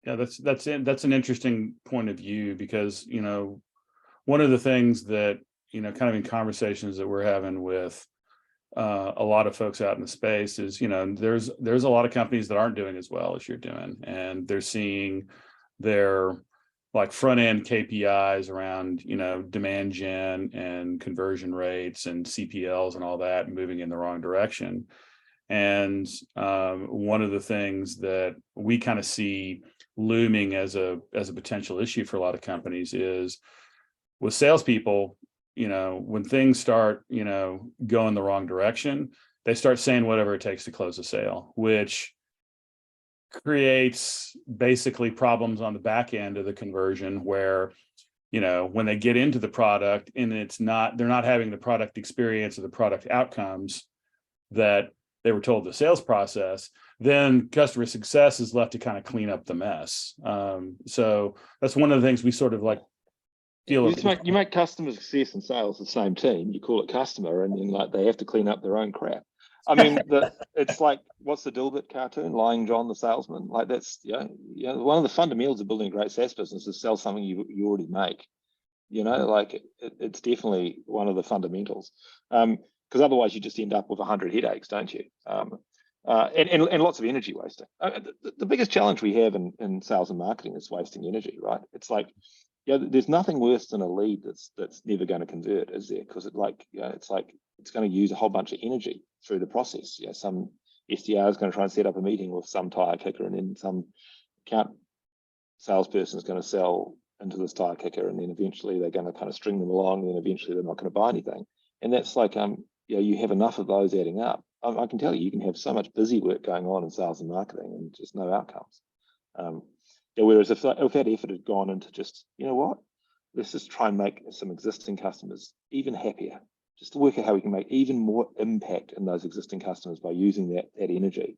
Speaker 3: Yeah, that's an interesting point of view, because one of the things that kind of in conversations that we're having with a lot of folks out in the space is there's a lot of companies that aren't doing as well as you're doing, and they're seeing their like front end KPIs around demand gen and conversion rates and CPLs and all that moving in the wrong direction. And one of the things that we kind of see looming as a potential issue for a lot of companies is with salespeople, when things start, going the wrong direction, they start saying whatever it takes to close a sale, which creates basically problems on the back end of the conversion, where when they get into the product and they're not having the product experience or the product outcomes that they were told the sales process, then customer success is left to kind of clean up the mess. So that's one of the things we sort of like deal with.
Speaker 2: You make customer success and sales the same team. You call it customer, and then like they have to clean up their own crap. I mean, it's like, what's the Dilbert cartoon? Lying John the salesman. Like that's one of the fundamentals of building a great SaaS business is sell something you already make. Like it's definitely one of the fundamentals. Because otherwise you just end up with 100 headaches, don't you? And lots of energy wasting. The biggest challenge we have in sales and marketing is wasting energy, right? It's like, there's nothing worse than a lead that's never going to convert, is there? Because it's going to use a whole bunch of energy through the process. Some SDR is going to try and set up a meeting with some tire kicker, and then some account salesperson is going to sell into this tire kicker, and then eventually they're going to kind of string them along, and then eventually they're not going to buy anything. And that's like, you have enough of those adding up. I can tell you can have so much busy work going on in sales and marketing and just no outcomes. Whereas if that effort had gone into just, let's just try and make some existing customers even happier, just to work out how we can make even more impact in those existing customers by using that energy.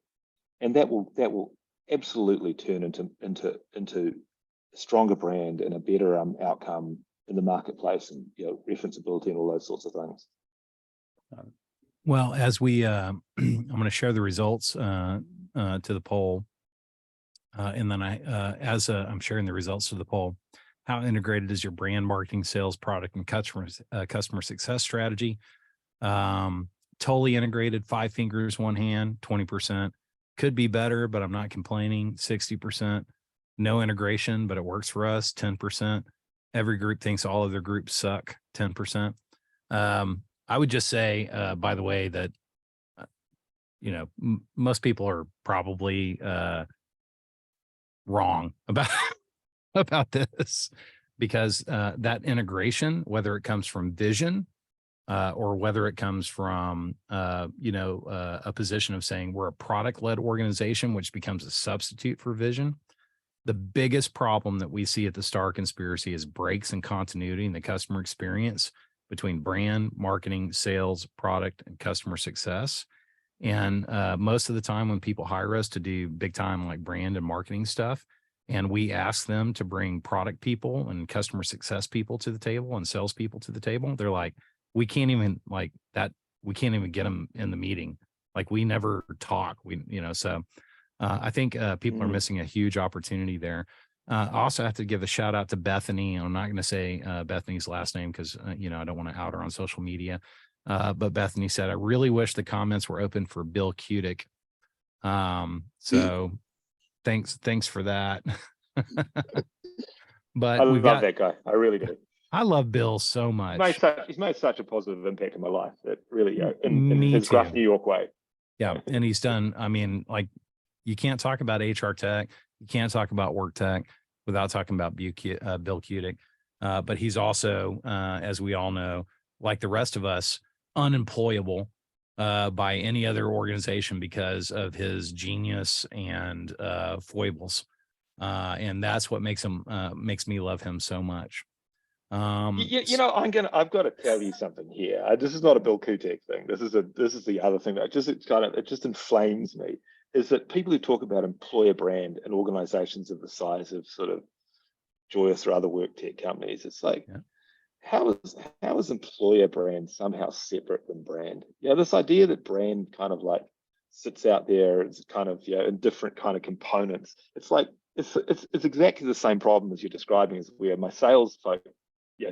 Speaker 2: And that will absolutely turn into a stronger brand and a better outcome in the marketplace, and referenceability and all those sorts of things.
Speaker 1: Well, as we, I'm going to share the results to the poll, and then as I'm sharing the results to the poll, how integrated is your brand, marketing, sales, product, and customer success strategy? Totally integrated, 5 fingers, 1 hand, 20%. Could be better, but I'm not complaining, 60%. No integration, but it works for us, 10%. Every group thinks all of their groups suck, 10%. I would just say, by the way, that, most people are probably wrong about, about this, because that integration, whether it comes from vision or whether it comes from, a position of saying we're a product-led organization, which becomes a substitute for vision. The biggest problem that we see at the Starr conspiracy is breaks in continuity in the customer experience between brand, marketing, sales, product, and customer success. And most of the time when people hire us to do big time like brand and marketing stuff, and we ask them to bring product people and customer success people to the table and sales people to the table, they're like, we can't even we can't even get them in the meeting. Like, we never talk, so I think people are missing a huge opportunity there. I also have to give a shout out to Bethany. I'm not going to say Bethany's last name because, I don't want to out her on social media. But Bethany said, I really wish the comments were open for Bill Kudik. So thanks for that. But
Speaker 2: I love that guy. I really do.
Speaker 1: I love Bill so much.
Speaker 2: He's made such a positive impact in my life. That really,
Speaker 1: Me
Speaker 2: in his
Speaker 1: too.
Speaker 2: gruff New York way.
Speaker 1: Yeah. And he's done, you can't talk about HR tech. You can't talk about work tech without talking about Bill Kudik. But he's also, as we all know, like the rest of us, unemployable by any other organization because of his genius and foibles. And that's what makes me love him so much.
Speaker 2: I've got to tell you something here. This is not a Bill Kutek thing. This is the other thing that it just inflames me. Is that people who talk about employer brand in organizations of the size of sort of Joyous or other work tech companies, it's like, how is employer brand somehow separate than brand? This idea that brand kind of like sits out there as kind of in different kind of components. It's like it's exactly the same problem as you're describing, as where my sales folk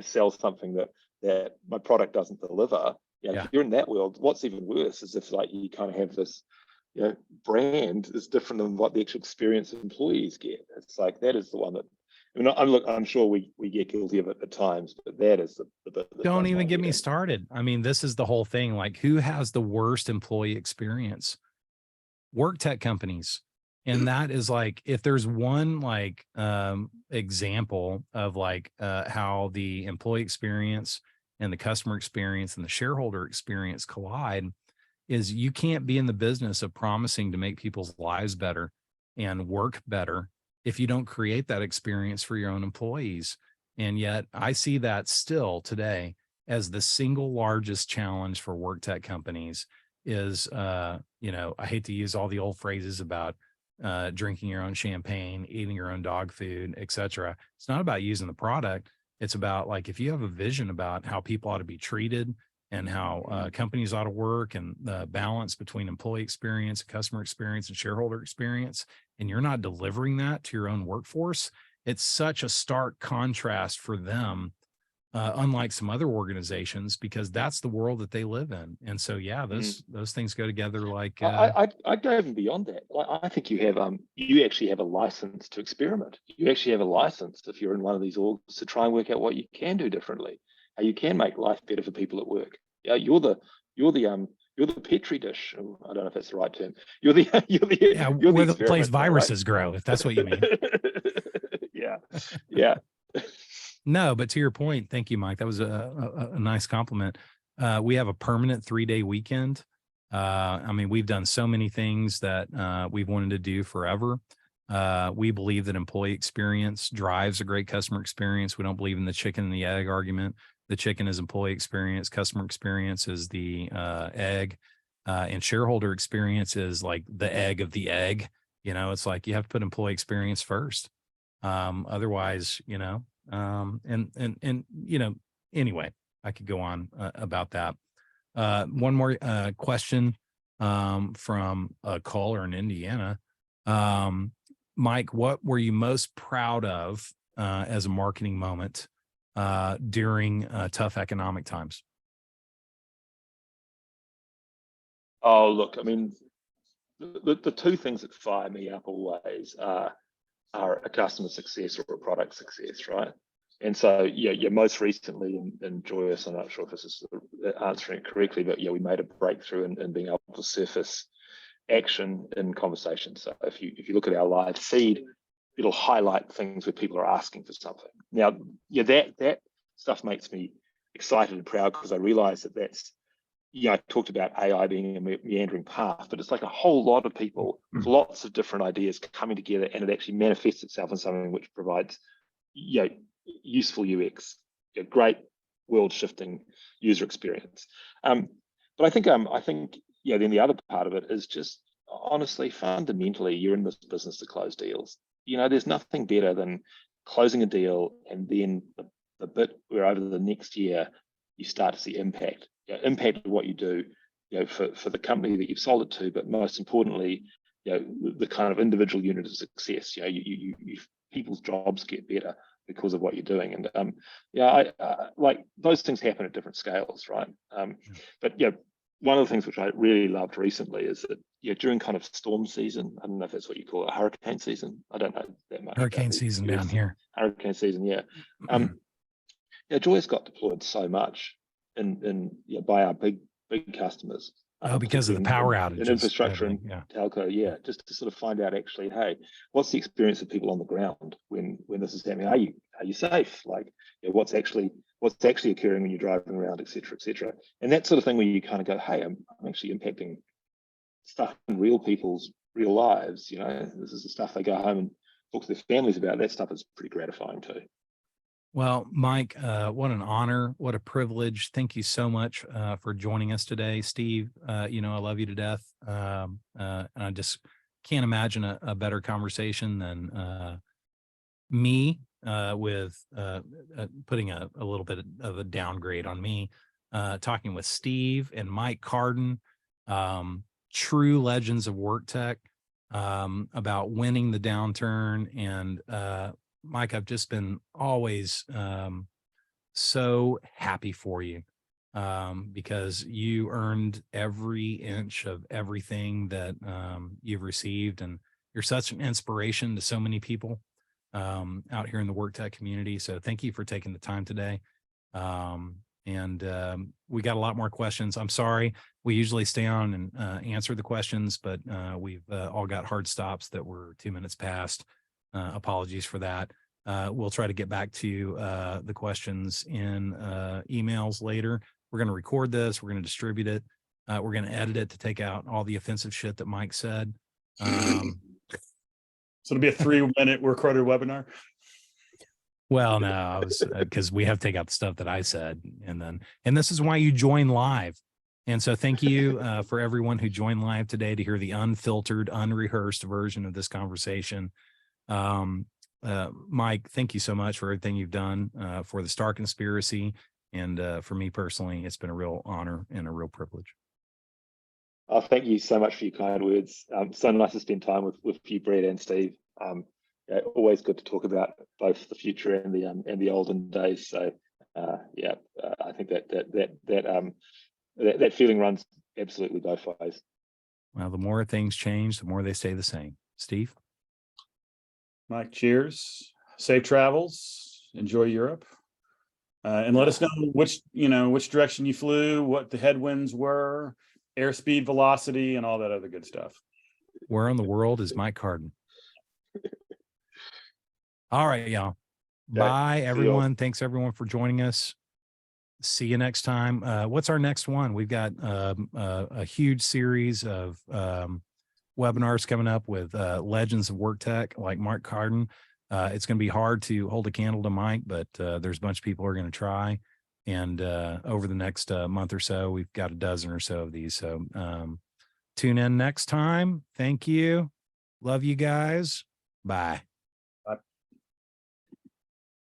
Speaker 2: sell something that my product doesn't deliver. If you're in that world, what's even worse is if like you kind of have this brand is different than what the actual experience of employees get. It's like that is the one that, I'm sure we get guilty of it at times, but that is the
Speaker 1: don't even get me started. This is the whole thing. Like, who has the worst employee experience? Work tech companies. And that is like, if there's one like example of like how the employee experience and the customer experience and the shareholder experience collide, is you can't be in the business of promising to make people's lives better and work better if you don't create that experience for your own employees. And yet I see that still today as the single largest challenge for work tech companies is, I hate to use all the old phrases about drinking your own champagne, eating your own dog food, etc. It's not about using the product. It's about like, if you have a vision about how people ought to be treated and how companies ought to work, and the balance between employee experience, customer experience, and shareholder experience, and you're not delivering that to your own workforce, it's such a stark contrast for them, unlike some other organizations, because that's the world that they live in. And so, those things go together like...
Speaker 2: I'd go even beyond that. I think you actually have a license to experiment. You actually have a license, if you're in one of these orgs, to try and work out what you can do differently, how you can make life better for people at work. You're the petri dish. I don't know if that's the right term. You're
Speaker 1: where the place viruses grow, if that's what you mean.
Speaker 2: Yeah.
Speaker 1: No, but to your point, thank you, Mike. That was a nice compliment. We have a permanent 3-day weekend. We've done so many things that we've wanted to do forever. We believe that employee experience drives a great customer experience. We don't believe in the chicken and the egg argument. The chicken is employee experience, customer experience is the egg, and shareholder experience is like the egg of the egg. It's like you have to put employee experience first. Otherwise, And you know, anyway, I could go on about that. One more question from a caller in Indiana. Mike, what were you most proud of as a marketing moment during tough economic times?
Speaker 2: Oh, look, I mean, the two things that fire me up always are a customer success or a product success, right? And so, yeah, most recently in Joyous, I'm not sure if this is answering it correctly, but yeah, we made a breakthrough in being able to surface action in conversation. So if you look at our live feed, it'll highlight things where people are asking for something. Now, yeah, that stuff makes me excited and proud because I realize that that's, I talked about AI being a meandering path, but it's like a whole lot of people with lots of different ideas coming together, and it actually manifests itself in something which provides, useful UX, great world-shifting user experience. But I think, then the other part of it is just honestly, fundamentally, you're in this business to close deals. There's nothing better than closing a deal and then the bit where over the next year you start to see impact. Impact of what you do, for the company that you've sold it to, but most importantly, the kind of individual unit of success. People's jobs get better because of what you're doing, and I like those things happen at different scales, right? But one of the things which I really loved recently is that during kind of storm season, I don't know if that's what you call it, hurricane season. I don't know that much.
Speaker 1: Hurricane season down here.
Speaker 2: Hurricane season, yeah. Joyous got deployed so much by our big customers.
Speaker 1: Because of the power outages
Speaker 2: and infrastructure and
Speaker 1: yeah.
Speaker 2: telco, just to sort of find out actually, hey, what's the experience of people on the ground when this is happening? Are you safe? Like, what's actually occurring when you're driving around, et cetera, and that sort of thing where you kind of go, hey, I'm actually impacting stuff in real people's real lives. This is the stuff they go home and talk to their families about. That stuff is pretty gratifying too.
Speaker 1: Well, Mike, what an honor, what a privilege. Thank you so much for joining us today. Steve, I love you to death. And I just can't imagine a better conversation than me with putting a little bit of a downgrade on me, talking with Steve and Mike Carden, true legends of work tech, about winning the downturn. And Mike, I've just been always so happy for you because you earned every inch of everything that you've received, and you're such an inspiration to so many people out here in the work tech community. So thank you for taking the time today. And we got a lot more questions. I'm sorry, we usually stay on and answer the questions, but we've all got hard stops that were 2 minutes past. Apologies for that. We'll try to get back to the questions in emails later. We're going to record this. We're going to distribute it. We're going to edit it to take out all the offensive shit that Mike said. So
Speaker 3: it'll be a 3-minute recorded webinar.
Speaker 1: Well, no, I was because we have to take out the stuff that I said, and this is why you join live. And so thank you for everyone who joined live today to hear the unfiltered, unrehearsed version of this conversation. Mike, thank you so much for everything you've done for the Starr conspiracy. And for me personally, it's been a real honor and a real privilege.
Speaker 2: Thank you so much for your kind words. So nice to spend time with you, Brett and Steve. Always good to talk about both the future and the olden days. So I think that feeling runs absolutely both ways.
Speaker 1: Well, the more things change, the more they stay the same. Steve?
Speaker 3: Mike, cheers. Safe travels. Enjoy Europe. And let us know which direction you flew, what the headwinds were, airspeed, velocity, and all that other good stuff.
Speaker 1: Where in the world is Mike Carden? All right, y'all. Bye, everyone. Thanks, everyone, for joining us. See you next time. What's our next one? We've got a huge series of webinars coming up with legends of work tech like Mike Carden. It's going to be hard to hold a candle to Mike, but there's a bunch of people who are going to try. And over the next month or so, we've got a dozen or so of these. So tune in next time. Thank you. Love you guys. Bye.